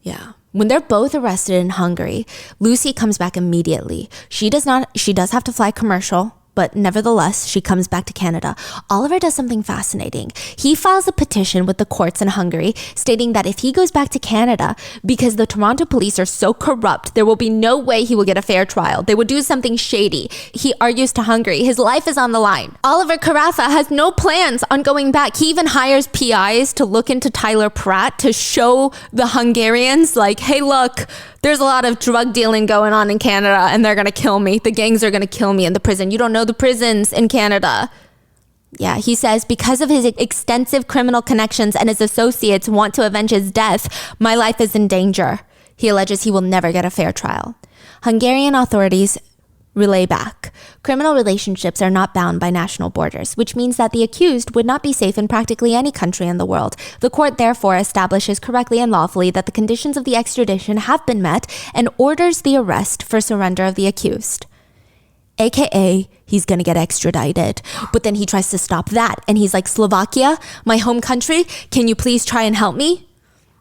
Yeah. When they're both arrested in Hungary, Lucy comes back immediately. She does have to fly commercial, but nevertheless, she comes back to Canada. Oliver does something fascinating. He files a petition with the courts in Hungary stating that if he goes back to Canada, because the Toronto police are so corrupt, there will be no way he will get a fair trial. They will do something shady. He argues to Hungary. His life is on the line. Oliver Carafa has no plans on going back. He even hires PIs to look into Tyler Pratt to show the Hungarians like, hey, look, there's a lot of drug dealing going on in Canada and they're going to kill me. The gangs are going to kill me in the prison. You don't know the prisons in Canada. Yeah, he says, because of his extensive criminal connections and his associates want to avenge his death, my life is in danger. He alleges he will never get a fair trial. Hungarian authorities relay back. Criminal relationships are not bound by national borders, which means that the accused would not be safe in practically any country in the world. The court therefore establishes correctly and lawfully that the conditions of the extradition have been met and orders the arrest for surrender of the accused. AKA, he's gonna get extradited. But then he tries to stop that and he's like, Slovakia, my home country, can you please try and help me?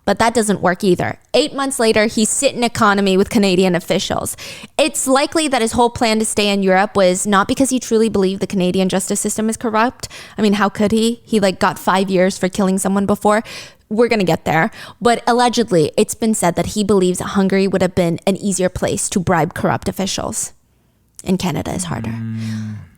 But that doesn't work either. 8 months later, he's sitting economy with Canadian officials. It's likely that his whole plan to stay in Europe was not because he truly believed the Canadian justice system is corrupt. I mean, how could he? He got 5 years for killing someone before. We're gonna get there. But allegedly, it's been said that he believes Hungary would have been an easier place to bribe corrupt officials. And Canada is harder.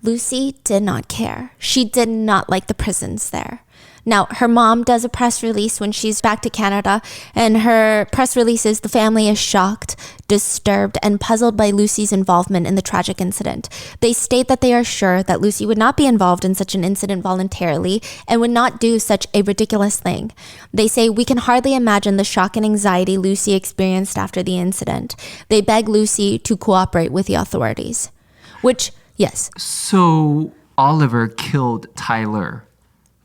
Lucy did not care. She did not like the prisons there. Now, her mom does a press release when she's back to Canada, and her press release is the family is shocked, disturbed, and puzzled by Lucy's involvement in the tragic incident. They state that they are sure that Lucy would not be involved in such an incident voluntarily and would not do such a ridiculous thing. They say, we can hardly imagine the shock and anxiety Lucy experienced after the incident. They beg Lucy to cooperate with the authorities. Which, yes. So Oliver killed Tyler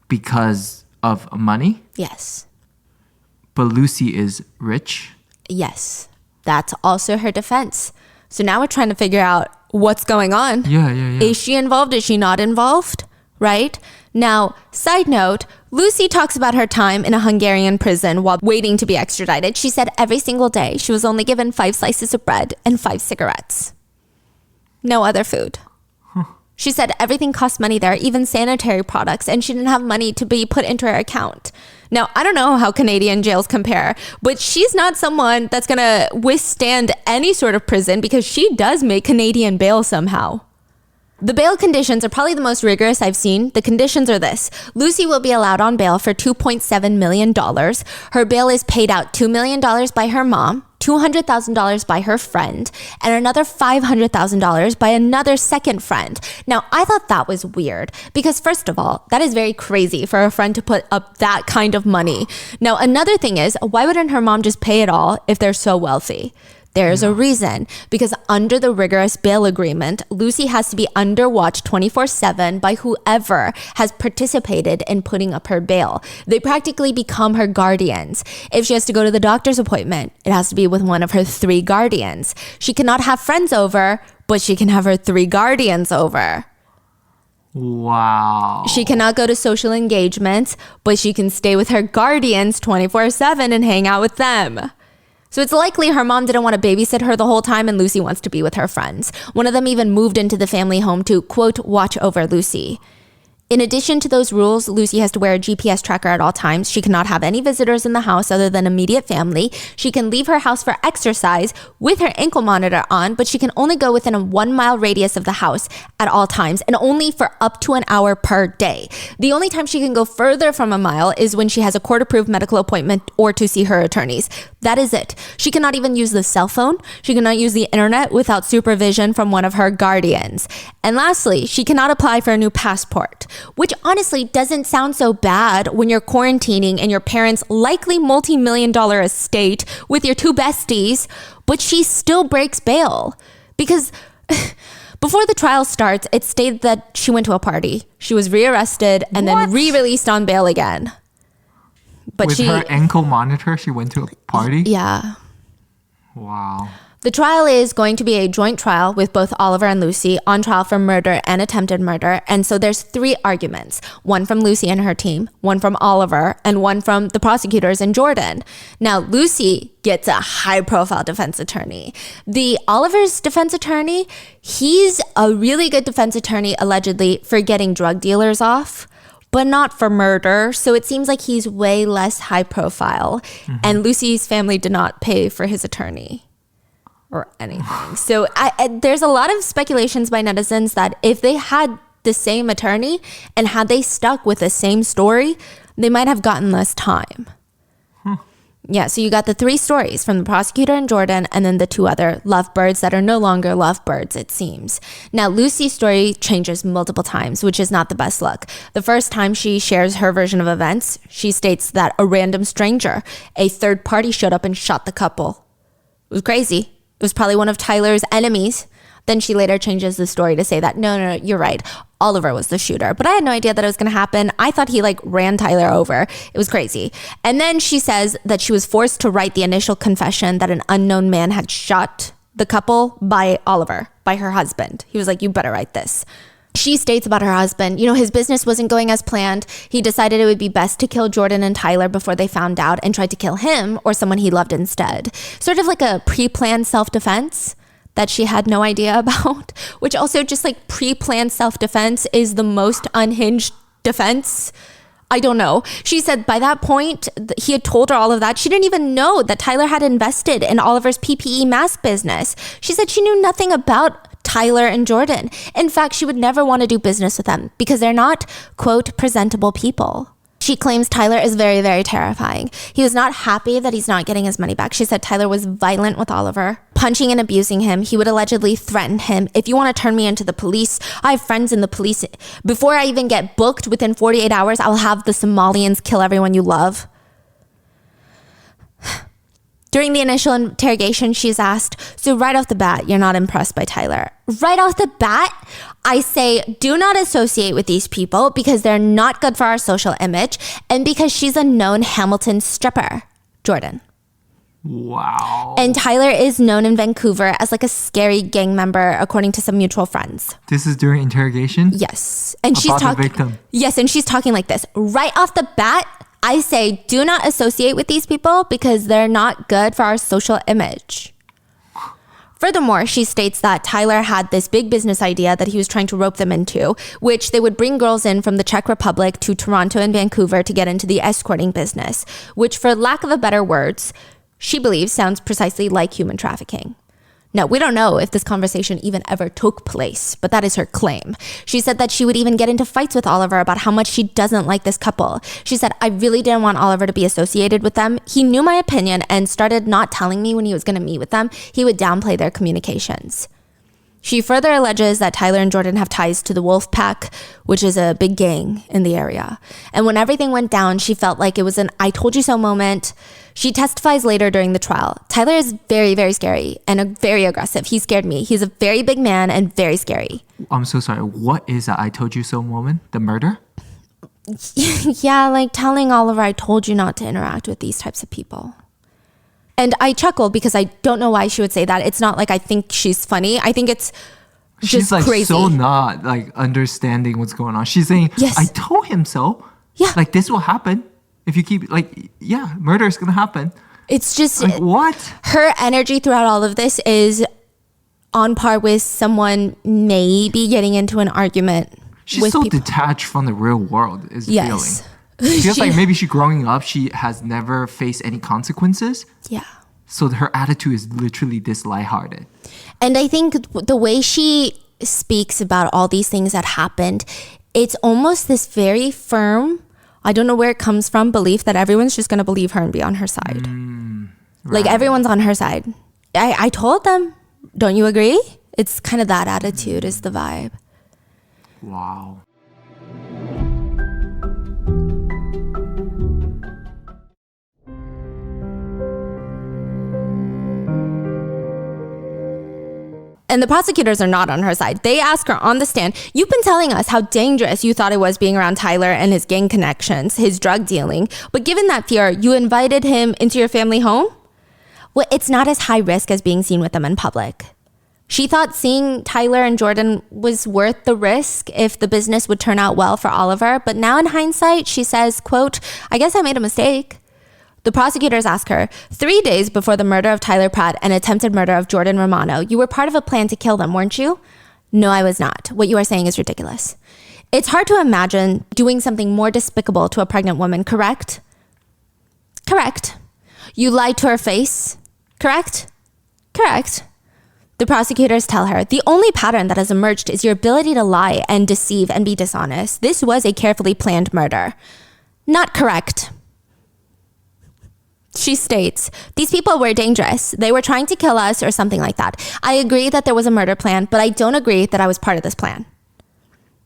because of money? Yes. But Lucy is rich? Yes. That's also her defense. So now we're trying to figure out what's going on. Yeah. Is she involved? Is she not involved? Right? Now, side note, Lucy talks about her time in a Hungarian prison while waiting to be extradited. She said every single day she was only given 5 slices of bread and 5 cigarettes. No other food. She said everything cost money there, even sanitary products, and she didn't have money to be put into her account. Now, I don't know how Canadian jails compare, but she's not someone that's going to withstand any sort of prison because she does make Canadian bail somehow. The bail conditions are probably the most rigorous I've seen. The conditions are this. Lucy will be allowed on bail for $2.7 million. Her bail is paid out $2 million by her mom, $200,000 by her friend, and another $500,000 by another second friend. Now, I thought that was weird because first of all, that is very crazy for a friend to put up that kind of money. Now, another thing is, why wouldn't her mom just pay it all if they're so wealthy? There's a reason, because under the rigorous bail agreement, Lucy has to be under watch 24/7 by whoever has participated in putting up her bail. They practically become her guardians. If she has to go to the doctor's appointment, it has to be with one of her 3 guardians. She cannot have friends over, but she can have her 3 guardians over. Wow. She cannot go to social engagements, but she can stay with her guardians 24/7 and hang out with them. So it's likely her mom didn't want to babysit her the whole time and Lucy wants to be with her friends. One of them even moved into the family home to, quote, watch over Lucy. In addition to those rules, Lucy has to wear a GPS tracker at all times. She cannot have any visitors in the house other than immediate family. She can leave her house for exercise with her ankle monitor on, but she can only go within a 1-mile radius of the house at all times and only for up to an hour per day. The only time she can go further from a mile is when she has a court-approved medical appointment or to see her attorneys. That is it. She cannot even use the cell phone. She cannot use the internet without supervision from one of her guardians. And lastly, she cannot apply for a new passport, which honestly doesn't sound so bad when you're quarantining in your parents' likely multi-million-dollar estate with your 2 besties, but she still breaks bail. Because before the trial starts, it stated that she went to a party. She was rearrested and then re-released on bail again. But with her ankle monitor, she went to a party? Yeah. Wow. The trial is going to be a joint trial with both Oliver and Lucy on trial for murder and attempted murder. And so there's 3 arguments, one from Lucy and her team, one from Oliver, and one from the prosecutors and Jordan. Now, Lucy gets a high-profile defense attorney. The Oliver's defense attorney, he's a really good defense attorney, allegedly, for getting drug dealers off, but not for murder. So it seems like he's way less high-profile. And Lucy's family did not pay for his attorney or anything. So there's a lot of speculations by netizens that if they had the same attorney and had they stuck with the same story, they might have gotten less time. Yeah, so you got the 3 stories from the prosecutor and Jordan, and then the 2 other lovebirds that are no longer lovebirds, it seems. Now, Lucy's story changes multiple times, which is not the best look. The first time she shares her version of events, she states that a random stranger, a third party, showed up and shot the couple. It was crazy. It was probably one of Tyler's enemies. Then she later changes the story to say that, no, you're right. Oliver was the shooter. But I had no idea that it was going to happen. I thought he ran Tyler over. It was crazy. And then she says that she was forced to write the initial confession that an unknown man had shot the couple by Oliver, by her husband. He was like, you better write this. She states about her husband, his business wasn't going as planned. He decided it would be best to kill Jordan and Tyler before they found out and tried to kill him or someone he loved instead. Sort of like a pre-planned self-defense that she had no idea about, which also just pre-planned self-defense is the most unhinged defense. I don't know. She said by that point, he had told her all of that. She didn't even know that Tyler had invested in Oliver's PPE mask business. She said she knew nothing about Tyler and Jordan. In fact, she would never want to do business with them because they're not, quote, presentable people. She claims Tyler is very, very terrifying. He was not happy that he's not getting his money back. She said Tyler was violent with Oliver, punching and abusing him. He would allegedly threaten him. If you want to turn me into the police, I have friends in the police. Before I even get booked within 48 hours, I'll have the Somalians kill everyone you love. During the initial interrogation, she's asked, so right off the bat, you're not impressed by Tyler. Right off the bat, I say, do not associate with these people because they're not good for our social image and because she's a known Hamilton stripper, Jordan. Wow. And Tyler is known in Vancouver as a scary gang member, according to some mutual friends. This is during interrogation? Yes. And she's talking. talking. Victim. Yes, and she's talking like this. Right off the bat, I say, do not associate with these people because they're not good for our social image. Furthermore, she states that Tyler had this big business idea that he was trying to rope them into, which they would bring girls in from the Czech Republic to Toronto and Vancouver to get into the escorting business, which, for lack of a better words, she believes sounds precisely like human trafficking. Now, we don't know if this conversation even ever took place, but that is her claim. She said that she would even get into fights with Oliver about how much she doesn't like this couple. She said, I really didn't want Oliver to be associated with them. He knew my opinion and started not telling me when he was going to meet with them. He would downplay their communications. She further alleges that Tyler and Jordan have ties to the Wolf Pack, which is a big gang in the area. And when everything went down, she felt like it was an I told you so moment. She testifies later during the trial. Tyler is very, very scary and very aggressive. He scared me. He's a very big man and very scary. I'm so sorry. What is that I told you so moment? The murder? Yeah, telling Oliver I told you not to interact with these types of people. And I chuckle because I don't know why she would say that. It's not like I think she's funny. I think it's just crazy. She's so not understanding what's going on. She's saying, yes. I told him so. Yeah. This will happen. If you keep murder is going to happen. It's just what? Her energy throughout all of this is on par with someone maybe getting into an argument. She's with so people. Detached from the real world is the feeling. She feels like maybe she growing up, she has never faced any consequences. Yeah. So her attitude is literally this lighthearted. And I think the way she speaks about all these things that happened, it's almost this very firm, I don't know where it comes from, belief that everyone's just going to believe her and be on her side. Right. Everyone's on her side. I told them. Don't you agree? It's kind of that attitude is the vibe. Wow. And the prosecutors are not on her side. They ask her on the stand, you've been telling us how dangerous you thought it was being around Tyler and his gang connections, his drug dealing. But given that fear, you invited him into your family home? Well, it's not as high risk as being seen with them in public. She thought seeing Tyler and Jordan was worth the risk if the business would turn out well for Oliver. But now in hindsight, she says, quote, I guess I made a mistake. The prosecutors ask her, 3 days before the murder of Tyler Pratt and attempted murder of Jordan Romano, you were part of a plan to kill them, weren't you? No, I was not. What you are saying is ridiculous. It's hard to imagine doing something more despicable to a pregnant woman, correct? Correct. You lied to her face, correct? Correct. The prosecutors tell her, the only pattern that has emerged is your ability to lie and deceive and be dishonest. This was a carefully planned murder. Not correct. She states, these people were dangerous. They were trying to kill us or something like that. I agree that there was a murder plan, but I don't agree that I was part of this plan.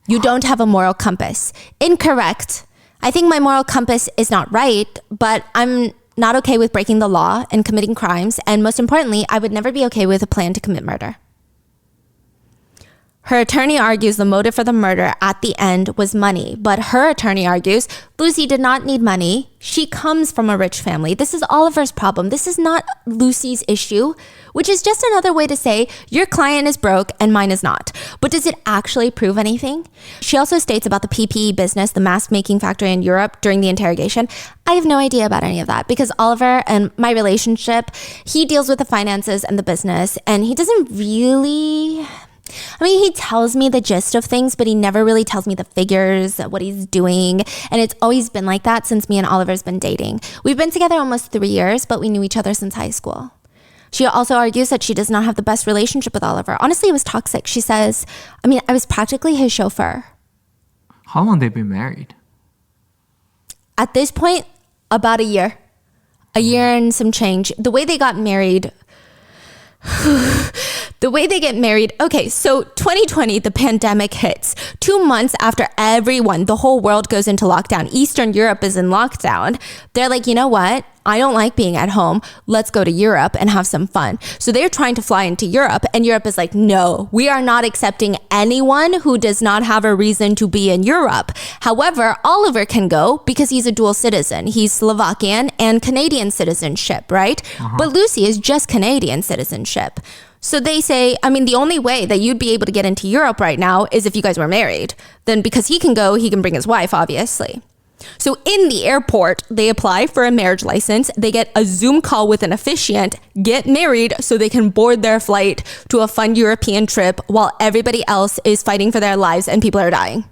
You don't have a moral compass. Incorrect. I think my moral compass is not right, but I'm not okay with breaking the law and committing crimes, and most importantly, I would never be okay with a plan to commit murder. Her attorney argues the motive for the murder at the end was money, but her attorney argues Lucy did not need money. She comes from a rich family. This is Oliver's problem. This is not Lucy's issue, which is just another way to say your client is broke and mine is not. But does it actually prove anything? She also states about the PPE business, the mask making factory in Europe during the interrogation. I have no idea about any of that because Oliver and my relationship, he deals with the finances and the business, and he doesn't really... he tells me the gist of things, but he never really tells me the figures, what he's doing. And it's always been like that since me and Oliver's been dating. We've been together almost 3 years, but we knew each other since high school. She also argues that she does not have the best relationship with Oliver. Honestly, it was toxic. She says, I was practically his chauffeur. How long they been married? At this point, about a year. A year and some change. The way they got married... Okay, so 2020, the pandemic hits. 2 months after the whole world goes into lockdown. Eastern Europe is in lockdown. They're like, you know what? I don't like being at home. Let's go to Europe and have some fun. So they're trying to fly into Europe, and Europe is like, no, we are not accepting anyone who does not have a reason to be in Europe. However, Oliver can go because he's a dual citizen. He's Slovakian and Canadian citizenship, right? But Lucy is just Canadian citizenship. So they say, the only way that you'd be able to get into Europe right now is if you guys were married. Then because he can go, he can bring his wife, obviously. So in the airport, they apply for a marriage license. They get a Zoom call with an officiant, get married so they can board their flight to a fun European trip while everybody else is fighting for their lives and people are dying.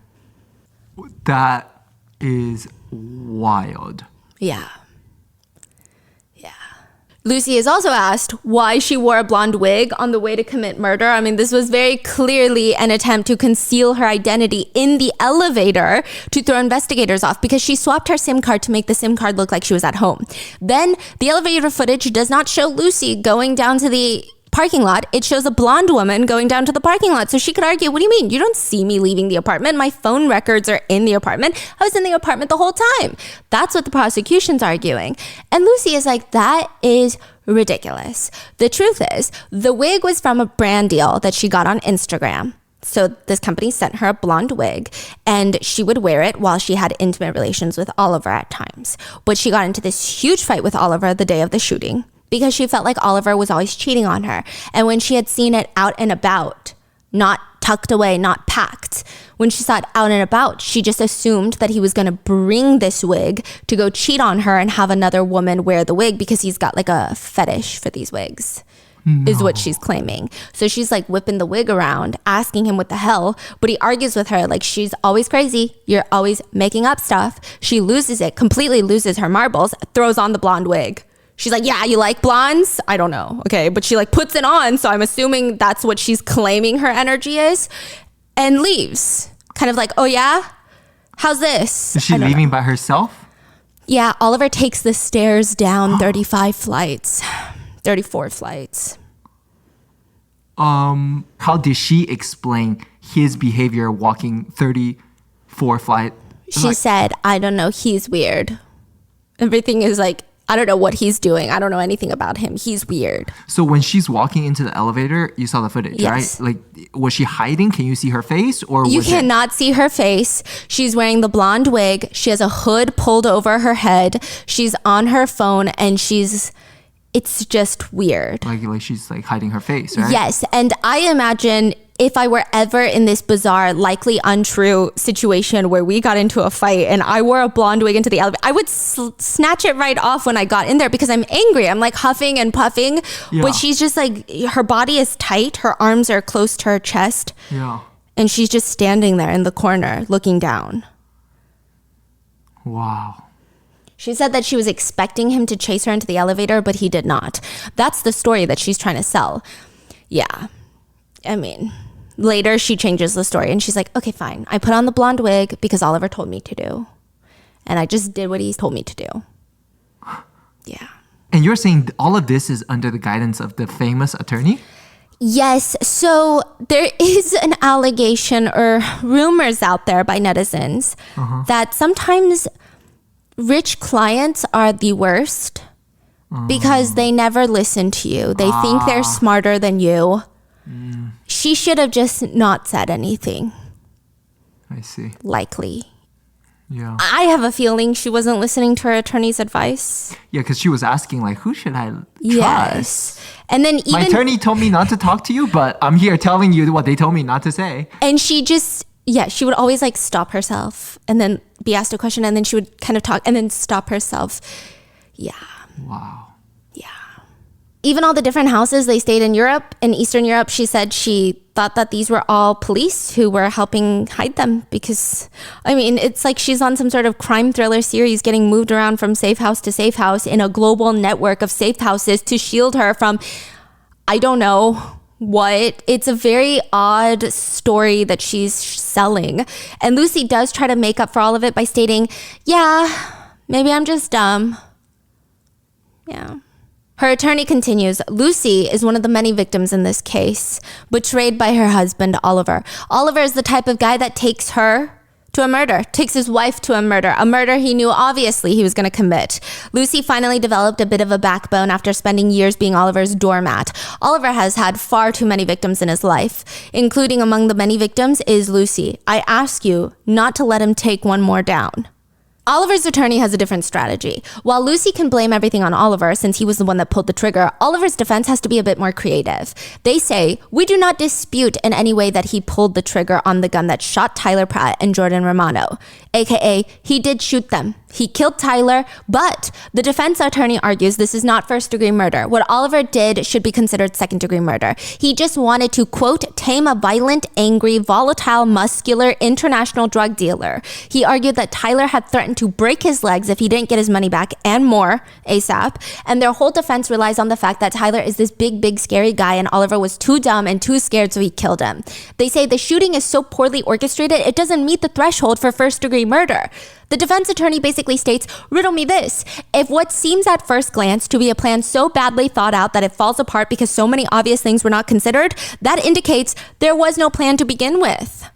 That is wild. Yeah. Lucy is also asked why she wore a blonde wig on the way to commit murder. This was very clearly an attempt to conceal her identity in the elevator to throw investigators off because she swapped her SIM card to make the SIM card look like she was at home. Then the elevator footage does not show Lucy going down to the parking lot. It shows a blonde woman going down to the parking lot. So she could argue, what do you mean? You don't see me leaving the apartment. My phone records are in the apartment. I was in the apartment the whole time. That's what the prosecution's arguing. And Lucy is like, that is ridiculous. The truth is, the wig was from a brand deal that she got on Instagram. So this company sent her a blonde wig and she would wear it while she had intimate relations with Oliver at times. But she got into this huge fight with Oliver the day of the shooting, because she felt like Oliver was always cheating on her. And when she had seen it out and about, not tucked away, not packed, when she saw it out and about, she just assumed that he was going to bring this wig to go cheat on her and have another woman wear the wig because he's got like a fetish for these wigs. No. Is what she's claiming. So she's like whipping the wig around, asking him what the hell, but he argues with her like, she's always crazy. You're always making up stuff. She loses it, completely loses her marbles, throws on the blonde wig. She's like, yeah, you like blondes? I don't know. Okay. But she like puts it on. So I'm assuming that's what she's claiming her energy is, and leaves. Kind of like, oh yeah? How's this? Is she leaving by herself? Yeah. Oliver takes the stairs down 35 flights, 34 flights. How did she explain his behavior walking 34 flights? She said, I don't know. He's weird. Everything is like, I don't know what he's doing. I don't know anything about him. He's weird. So when she's walking into the elevator, you saw the footage, yes, right? Like, was she hiding? Can you see her face? Or you cannot see her face. She's wearing the blonde wig. She has a hood pulled over her head. She's on her phone and she's it's just weird. Like she's like hiding her face, right? Yes. And I imagine if I were ever in this bizarre, likely untrue situation where we got into a fight and I wore a blonde wig into the elevator, I would snatch it right off when I got in there because I'm angry. I'm like huffing and puffing, but she's just like, her body is tight. Her arms are close to her chest. Yeah. And she's just standing there in the corner looking down. Wow. She said that she was expecting him to chase her into the elevator, but he did not. That's the story that she's trying to sell. Yeah. I mean, later she changes the story and she's like, okay, fine. I put on the blonde wig because Oliver told me to do. And I just did what he told me to do. Yeah. And you're saying all of this is under the guidance of the famous attorney? Yes. So there is an allegation or rumors out there by netizens that sometimes rich clients are the worst because they never listen to you. They think they're smarter than you. She should have just not said anything. I see. Likely. Yeah. I have a feeling she wasn't listening to her attorney's advice. Yeah, because she was asking, like, who should I trust? Yes. And then even... My attorney told me not to talk to you, but I'm here telling you what they told me not to say. And she just... Yeah, she would always like stop herself and then be asked a question and then she would kind of talk and then stop herself. Yeah. Wow. Yeah. Even all the different houses they stayed in Europe, in Eastern Europe, she said she thought that these were all police who were helping hide them because, I mean, it's like she's on some sort of crime thriller series getting moved around from safe house to safe house in a global network of safe houses to shield her from, I don't know what. It's a very odd story that she's selling. And Lucy does try to make up for all of it by stating, yeah, maybe I'm just dumb. Yeah. Her attorney continues, Lucy is one of the many victims in this case, betrayed by her husband, Oliver. Oliver is the type of guy that takes her to a murder, takes his wife to a murder he knew obviously he was going to commit. Lucy finally developed a bit of a backbone after spending years being Oliver's doormat. Oliver has had far too many victims in his life, including among the many victims is Lucy. I ask you not to let him take one more down. Oliver's attorney has a different strategy. While Lucy can blame everything on Oliver since he was the one that pulled the trigger, Oliver's defense has to be a bit more creative. They say, we do not dispute in any way that he pulled the trigger on the gun that shot Tyler Pratt and Jordan Romano, aka he did shoot them. He killed Tyler, but the defense attorney argues this is not first-degree murder. What Oliver did should be considered second-degree murder. He just wanted to, quote, tame a violent, angry, volatile, muscular, international drug dealer. He argued that Tyler had threatened to break his legs if he didn't get his money back and more ASAP. And their whole defense relies on the fact that Tyler is this big, scary guy and Oliver was too dumb and too scared, so he killed him. They say the shooting is so poorly orchestrated, it doesn't meet the threshold for first-degree murder. The defense attorney basically states, riddle me this. If what seems at first glance to be a plan so badly thought out that it falls apart because so many obvious things were not considered, that indicates there was no plan to begin with.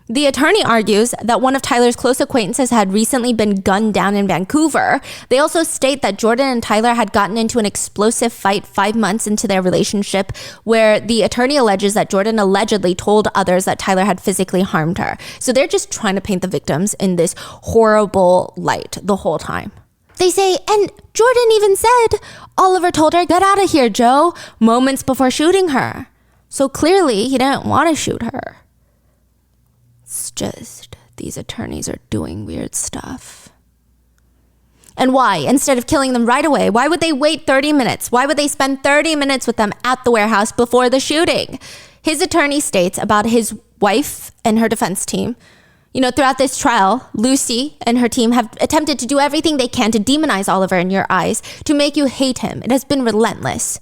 The attorney argues that one of Tyler's close acquaintances had recently been gunned down in Vancouver. They also state that Jordan and Tyler had gotten into an explosive fight 5 months into their relationship, where the attorney alleges that Jordan allegedly told others that Tyler had physically harmed her. So they're just trying to paint the victims in this horrible light the whole time. They say, and Jordan even said, Oliver told her, get out of here, Joe, moments before shooting her. So clearly he didn't want to shoot her. It's just, these attorneys are doing weird stuff. And why? Instead of killing them right away, why would they wait 30 minutes? Why would they spend 30 minutes with them at the warehouse before the shooting? His attorney states about his wife and her defense team. You know, throughout this trial, Lucy and her team have attempted to do everything they can to demonize Oliver in your eyes, to make you hate him. It has been relentless.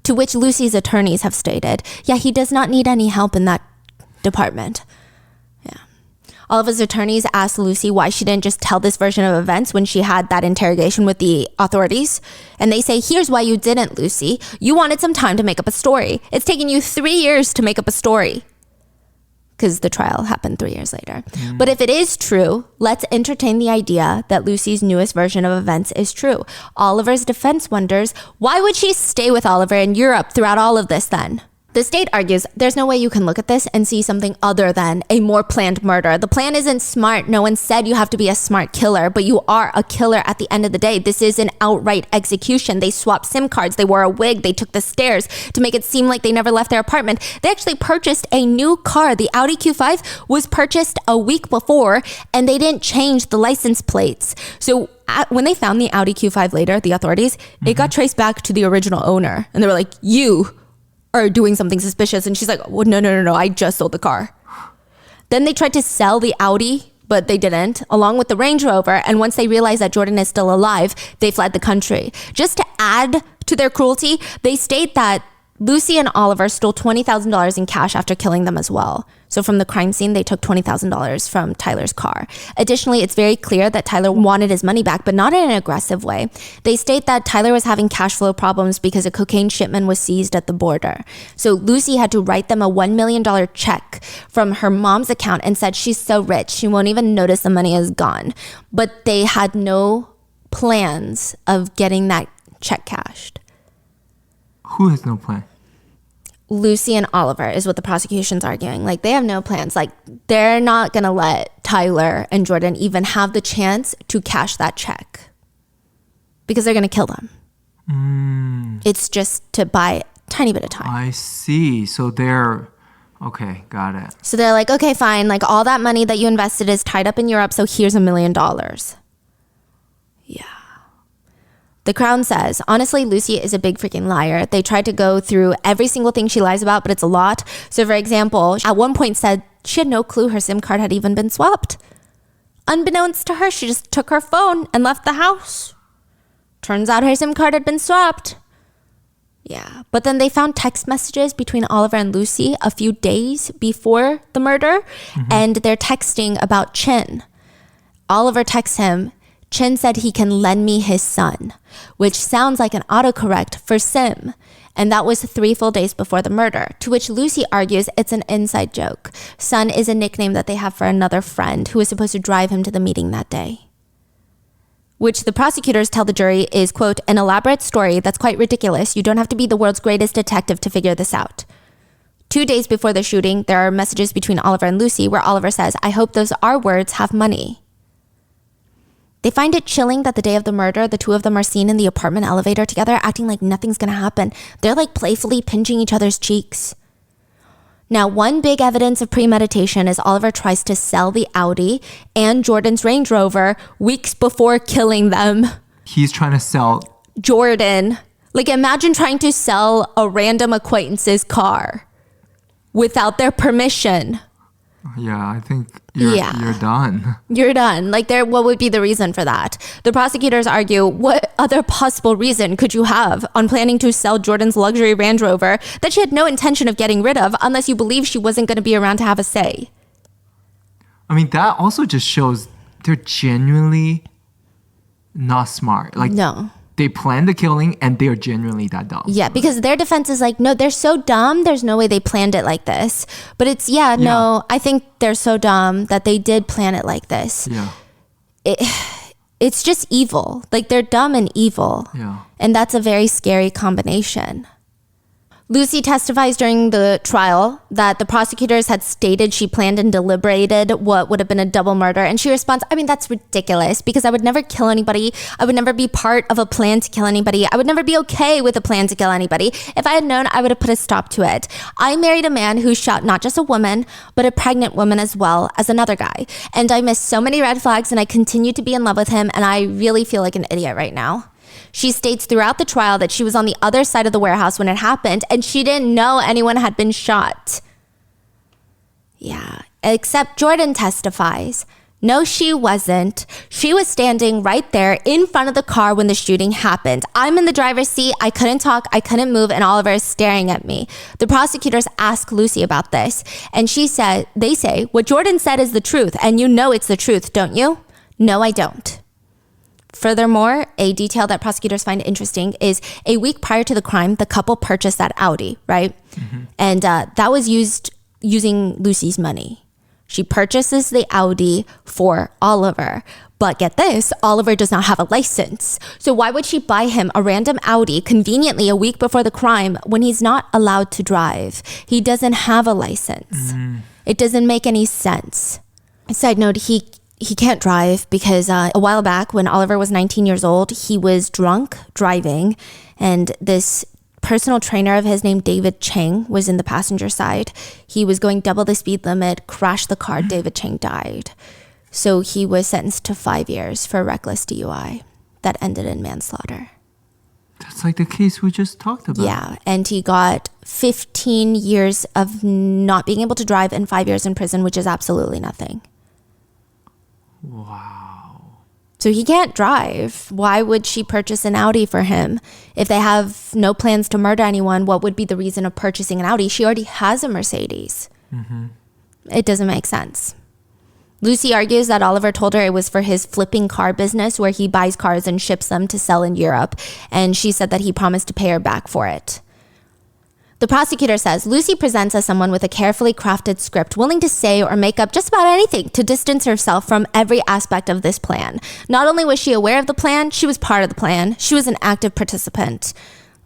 To which Lucy's attorneys have stated, yeah, he does not need any help in that department. All of his attorneys asked Lucy why she didn't just tell this version of events when she had that interrogation with the authorities. And they say, here's why you didn't, Lucy. You wanted some time to make up a story. It's taken you 3 years to make up a story. Because the trial happened 3 years later. But if it is true, let's entertain the idea that Lucy's newest version of events is true. Oliver's defense wonders, why would she stay with Oliver in Europe throughout all of this then? The state argues there's no way you can look at this and see something other than a more planned murder. The plan isn't smart. No one said you have to be a smart killer, but you are a killer at the end of the day. This is an outright execution. They swapped SIM cards. They wore a wig. They took the stairs to make it seem like they never left their apartment. They actually purchased a new car. The Audi Q5 was purchased a week before, and they didn't change the license plates. So when they found the Audi Q5 later, the authorities, it got traced back to the original owner. And they were like, you are doing something suspicious. And she's like, well, no, I just sold the car. Then they tried to sell the Audi, but they didn't, along with the Range Rover. And once they realized that Jordan is still alive, they fled the country. Just to add to their cruelty, they state that Lucy and Oliver stole $20,000 in cash after killing them as well. So from the crime scene, they took $20,000 from Tyler's car. Additionally, it's very clear that Tyler wanted his money back, but not in an aggressive way. They state that Tyler was having cash flow problems because a cocaine shipment was seized at the border. So Lucy had to write them a $1 million check from her mom's account and said she's so rich, she won't even notice the money is gone. But they had no plans of getting that check cashed. Who has no plan? Lucy and Oliver is what the prosecution's arguing. Like, they have no plans. Like, they're not going to let Tyler and Jordan even have the chance to cash that check because they're going to kill them. It's just to buy a tiny bit of time. I see. So they're... Okay, got it. So they're like, okay, fine. Like, all that money that you invested is tied up in Europe, so here's $1 million. Yeah. The Crown says, honestly, Lucy is a big freaking liar. They tried to go through every single thing she lies about, but it's a lot. So for example, at one point said she had no clue her SIM card had even been swapped. Unbeknownst to her, she just took her phone and left the house. Turns out her SIM card had been swapped. Yeah, but then they found text messages between Oliver and Lucy a few days before the murder, and they're texting about Chin. Oliver texts him, Chin said he can lend me his son, which sounds like an autocorrect for Sim. And that was 3 full days before the murder, to which Lucy argues it's an inside joke. Son is a nickname that they have for another friend who was supposed to drive him to the meeting that day. Which the prosecutors tell the jury is, quote, an elaborate story that's quite ridiculous. You don't have to be the world's greatest detective to figure this out. 2 days before the shooting, there are messages between Oliver and Lucy where Oliver says, I hope those R words have money. They find it chilling that the day of the murder, the two of them are seen in the apartment elevator together, acting like nothing's gonna happen. They're like playfully pinching each other's cheeks. Now, one big evidence of premeditation is Oliver tries to sell the Audi and Jordan's Range Rover weeks before killing them. He's trying to sell... Jordan. Like, imagine trying to sell a random acquaintance's car without their permission. Yeah, I think you're done. You're done. Like, what would be the reason for that? The prosecutors argue, what other possible reason could you have on planning to sell Jordan's luxury Range Rover that she had no intention of getting rid of unless you believe she wasn't going to be around to have a say? I mean, that also just shows they're genuinely not smart. Like, no. They planned the killing and they're genuinely that dumb. Yeah, because their defense is like, no, they're so dumb. There's no way they planned it like this. But it's, no, I think they're so dumb that they did plan it like this. Yeah. It's just evil. Like, they're dumb and evil. Yeah. And that's a very scary combination. Lucy testifies during the trial that the prosecutors had stated she planned and deliberated what would have been a double murder. And she responds, I mean, that's ridiculous because I would never kill anybody. I would never be part of a plan to kill anybody. I would never be okay with a plan to kill anybody. If I had known, I would have put a stop to it. I married a man who shot not just a woman, but a pregnant woman as well as another guy. And I missed so many red flags and I continue to be in love with him. And I really feel like an idiot right now. She states throughout the trial that she was on the other side of the warehouse when it happened and she didn't know anyone had been shot. Yeah, except Jordan testifies. No, she wasn't. She was standing right there in front of the car when the shooting happened. I'm in the driver's seat. I couldn't talk. I couldn't move. And Oliver is staring at me. The prosecutors ask Lucy about this. And they say, what Jordan said is the truth. And you know it's the truth, don't you? No, I don't. Furthermore, a detail that prosecutors find interesting is a week prior to the crime, the couple purchased that Audi, right? And that was using Lucy's money. She purchases the Audi for Oliver. But get this, Oliver does not have a license. So why would she buy him a random Audi conveniently a week before the crime when he's not allowed to drive? He doesn't have a license. It doesn't make any sense. Side note, he can't drive because a while back when Oliver was 19 years old, he was drunk driving, and this personal trainer of his named David Chang was in the passenger side. He was going double the speed limit, crashed the car, David Chang died. So he was sentenced to 5 years for reckless DUI that ended in manslaughter. That's like the case we just talked about. Yeah, and he got 15 years of not being able to drive and 5 years in prison, which is absolutely nothing. Wow. So he can't drive. Why would she purchase an Audi for him? If they have no plans to murder anyone, what would be the reason of purchasing an Audi? She already has a Mercedes. It doesn't make sense. Lucy argues that Oliver told her it was for his flipping car business where he buys cars and ships them to sell in Europe, and she said that he promised to pay her back for it. The prosecutor says Lucy presents as someone with a carefully crafted script, willing to say or make up just about anything to distance herself from every aspect of this plan. Not only was she aware of the plan, she was part of the plan. She was an active participant.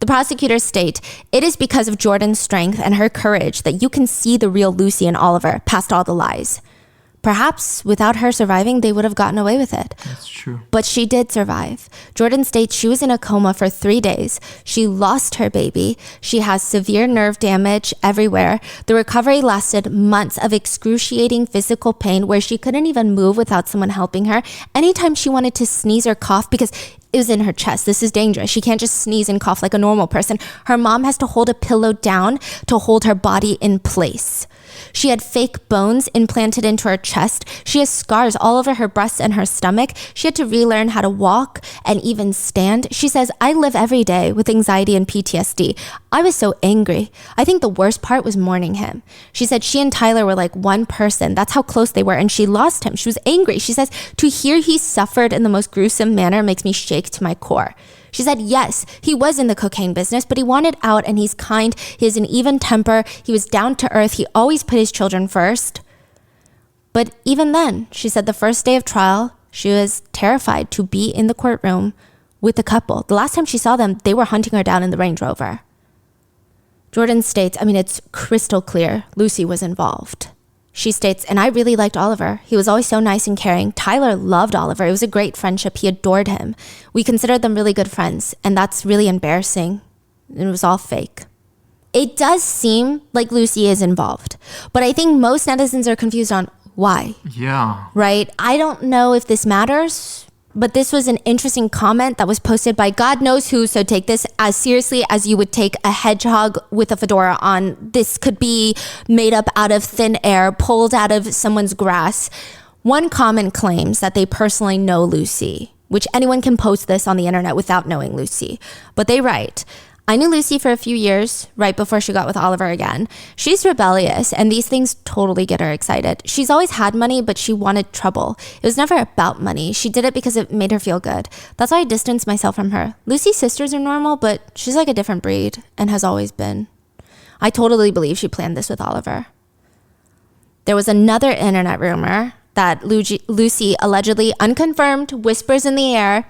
The prosecutors state, it is because of Jordan's strength and her courage that you can see the real Lucy and Oliver past all the lies. Perhaps without her surviving, they would have gotten away with it. That's true. But she did survive. Jordan states she was in a coma for 3 days. She lost her baby. She has severe nerve damage everywhere. The recovery lasted months of excruciating physical pain where she couldn't even move without someone helping her. Anytime she wanted to sneeze or cough, because it was in her chest. This is dangerous. She can't just sneeze and cough like a normal person. Her mom has to hold a pillow down to hold her body in place. She had fake bones implanted into her chest. She has scars all over her breasts and her stomach. She had to relearn how to walk and even stand. She says, I live every day with anxiety and PTSD. I was so angry. I think the worst part was mourning him. She said she and Tyler were like one person. That's how close they were. And she lost him. She was angry. She says, to hear he suffered in the most gruesome manner makes me shake to my core. She said, yes, he was in the cocaine business, but he wanted out and he's kind. He has an even temper. He was down to earth. He always put his children first. But even then, she said the first day of trial, she was terrified to be in the courtroom with the couple. The last time she saw them, they were hunting her down in the Range Rover. Jordan states, it's crystal clear Lucy was involved. She states, and I really liked Oliver. He was always so nice and caring. Tyler loved Oliver. It was a great friendship. He adored him. We considered them really good friends, and that's really embarrassing. It was all fake. It does seem like Lucy is involved, but I think most netizens are confused on why. Yeah. Right? I don't know if this matters, but this was an interesting comment that was posted by God knows who, so take this as seriously as you would take a hedgehog with a fedora on. This could be made up out of thin air, pulled out of someone's grass. One comment claims that they personally know Lucy, which anyone can post this on the internet without knowing Lucy. But they write, I knew Lucy for a few years, right before she got with Oliver again. She's rebellious, and these things totally get her excited. She's always had money, but she wanted trouble. It was never about money. She did it because it made her feel good. That's why I distanced myself from her. Lucy's sisters are normal, but she's like a different breed, and has always been. I totally believe she planned this with Oliver. There was another internet rumor that Lucy allegedly, unconfirmed, whispers in the air,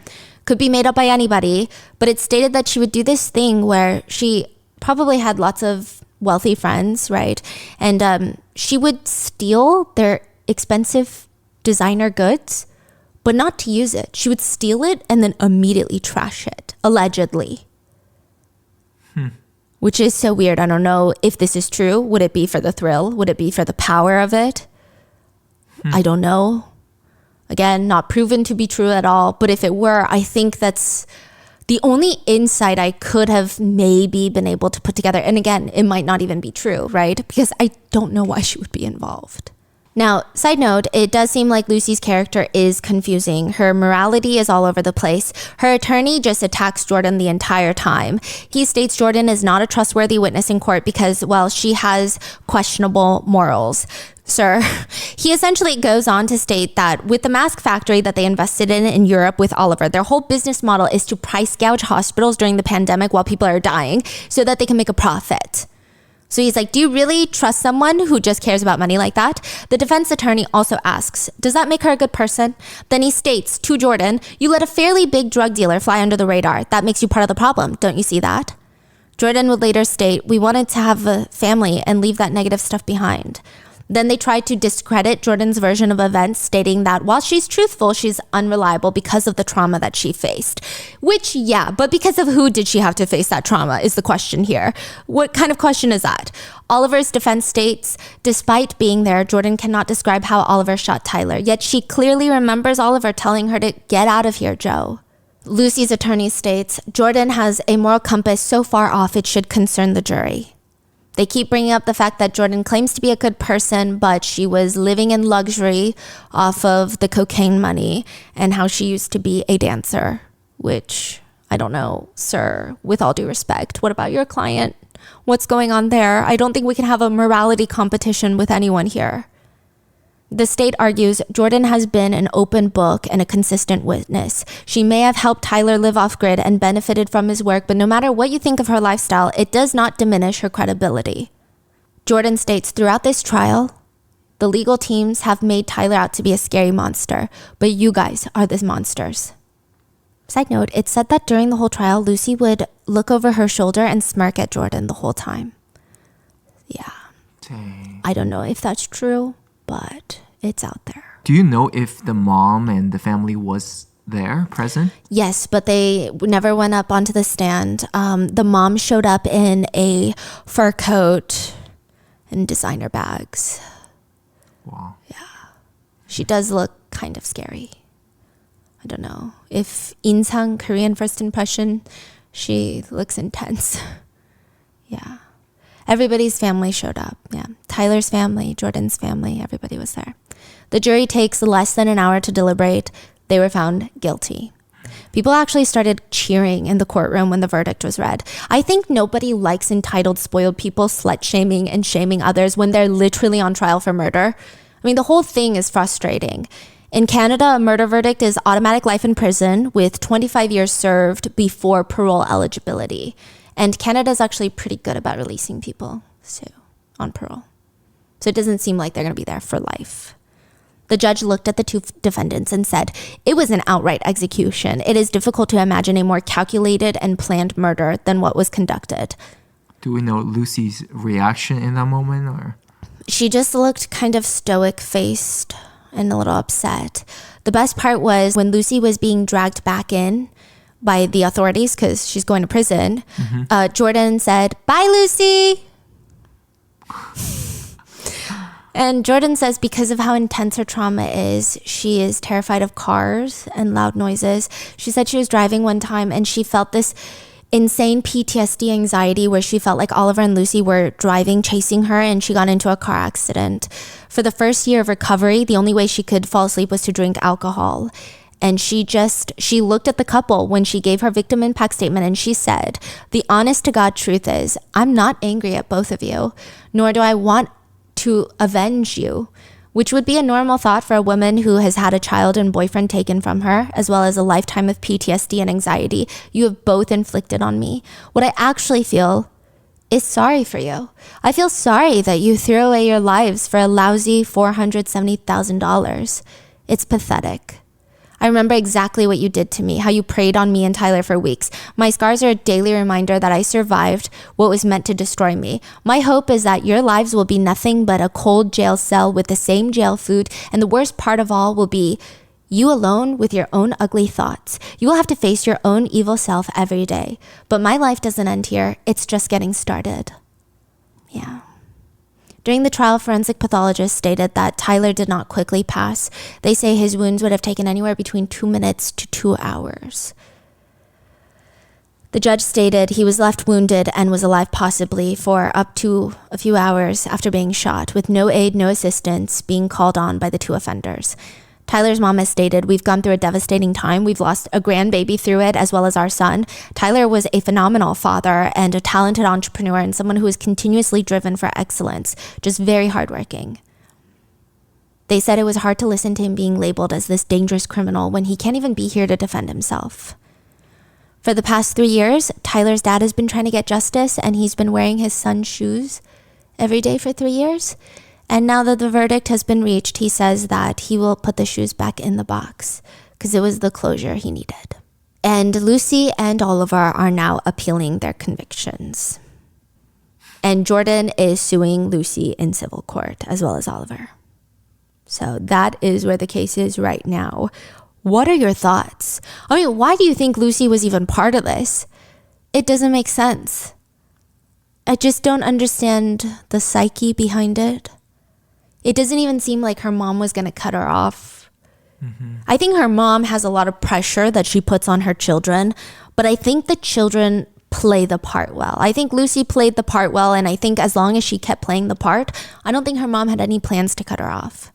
could be made up by anybody, but it stated that she would do this thing where she probably had lots of wealthy friends, right? And she would steal their expensive designer goods, but not to use it. She would steal it and then immediately trash it, allegedly. Which is so weird. I don't know if this is true. Would it be for the thrill? Would it be for the power of it? I don't know. Again, not proven to be true at all. But if it were, I think that's the only insight I could have maybe been able to put together. And again, it might not even be true, right? Because I don't know why she would be involved. Now, side note, it does seem like Lucy's character is confusing. Her morality is all over the place. Her attorney just attacks Jordan the entire time. He states Jordan is not a trustworthy witness in court because, well, she has questionable morals. Sir, he essentially goes on to state that with the mask factory that they invested in Europe with Oliver, their whole business model is to price gouge hospitals during the pandemic while people are dying so that they can make a profit. So he's like, do you really trust someone who just cares about money like that? The defense attorney also asks, does that make her a good person? Then he states to Jordan, you let a fairly big drug dealer fly under the radar. That makes you part of the problem. Don't you see that? Jordan would later state, we wanted to have a family and leave that negative stuff behind. Then they tried to discredit Jordan's version of events, stating that while she's truthful, she's unreliable because of the trauma that she faced. Which, yeah, but because of who did she have to face that trauma is the question here. What kind of question is that? Oliver's defense states, despite being there, Jordan cannot describe how Oliver shot Tyler, yet she clearly remembers Oliver telling her to get out of here, Joe. Lucy's attorney states, Jordan has a moral compass so far off it should concern the jury. They keep bringing up the fact that Jordan claims to be a good person, but she was living in luxury off of the cocaine money and how she used to be a dancer, which I don't know, sir, with all due respect. What about your client? What's going on there? I don't think we can have a morality competition with anyone here. The state argues Jordan has been an open book and a consistent witness. She may have helped Tyler live off-grid and benefited from his work, but no matter what you think of her lifestyle, it does not diminish her credibility. Jordan states throughout this trial, the legal teams have made Tyler out to be a scary monster, but you guys are the monsters. Side note, it's said that during the whole trial, Lucy would look over her shoulder and smirk at Jordan the whole time. Yeah. Dang. I don't know if that's true, but it's out there. Do you know if the mom and the family was there, present? Yes, but they never went up onto the stand. The mom showed up in a fur coat and designer bags. Wow. Yeah. She does look kind of scary. I don't know. If Insang, Korean first impression, she looks intense. Yeah. Everybody's family showed up. Yeah. Tyler's family, Jordan's family, everybody was there. The jury takes less than an hour to deliberate. They were found guilty. People actually started cheering in the courtroom when the verdict was read. I think nobody likes entitled, spoiled people slut-shaming and shaming others when they're literally on trial for murder. I mean, the whole thing is frustrating. In Canada, a murder verdict is automatic life in prison with 25 years served before parole eligibility. And Canada's actually pretty good about releasing people on parole. So it doesn't seem like they're going to be there for life. The judge looked at the two defendants and said, it was an outright execution. It is difficult to imagine a more calculated and planned murder than what was conducted. Do we know Lucy's reaction in that moment? Or she just looked kind of stoic-faced and a little upset. The best part was when Lucy was being dragged back in by the authorities because she's going to prison. Jordan said, bye, Lucy. And Jordan says because of how intense her trauma is, she is terrified of cars and loud noises. She said she was driving one time and she felt this insane PTSD anxiety where she felt like Oliver and Lucy were driving, chasing her, and she got into a car accident. For the first year of recovery, the only way she could fall asleep was to drink alcohol. And she looked at the couple when she gave her victim impact statement and she said, the honest to God truth is, I'm not angry at both of you, nor do I want to avenge you, which would be a normal thought for a woman who has had a child and boyfriend taken from her, as well as a lifetime of PTSD and anxiety you have both inflicted on me. What I actually feel is sorry for you. I feel sorry that you threw away your lives for a lousy $470,000. It's pathetic. I remember exactly what you did to me, how you preyed on me and Tyler for weeks. My scars are a daily reminder that I survived what was meant to destroy me. My hope is that your lives will be nothing but a cold jail cell with the same jail food, and the worst part of all will be you alone with your own ugly thoughts. You will have to face your own evil self every day. But my life doesn't end here. It's just getting started. Yeah. During the trial, forensic pathologists stated that Tyler did not quickly pass. They say his wounds would have taken anywhere between 2 minutes to 2 hours. The judge stated he was left wounded and was alive possibly for up to a few hours after being shot, with no aid, no assistance being called on by the two offenders. Tyler's mom has stated, we've gone through a devastating time. We've lost a grandbaby through it, as well as our son. Tyler was a phenomenal father and a talented entrepreneur and someone who is continuously driven for excellence, just very hardworking. They said it was hard to listen to him being labeled as this dangerous criminal when he can't even be here to defend himself. For the past 3 years, Tyler's dad has been trying to get justice and he's been wearing his son's shoes every day for 3 years. And now that the verdict has been reached, he says that he will put the shoes back in the box because it was the closure he needed. And Lucy and Oliver are now appealing their convictions. And Jordan is suing Lucy in civil court as well as Oliver. So that is where the case is right now. What are your thoughts? I mean, why do you think Lucy was even part of this? It doesn't make sense. I just don't understand the psyche behind it. It doesn't even seem like her mom was going to cut her off. I think her mom has a lot of pressure that she puts on her children, but I think the children play the part well. I think Lucy played the part well, and I think as long as she kept playing the part, I don't think her mom had any plans to cut her off.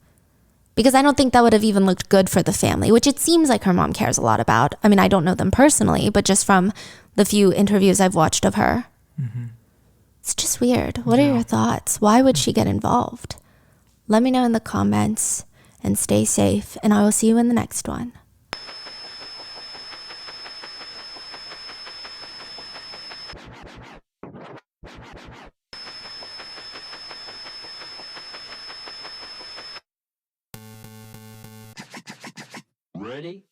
Because I don't think that would have even looked good for the family, which it seems like her mom cares a lot about. I mean, I don't know them personally, but just from the few interviews I've watched of her. It's just weird. What are your thoughts? Why would she get involved? Let me know in the comments, and stay safe, and I will see you in the next one. Ready?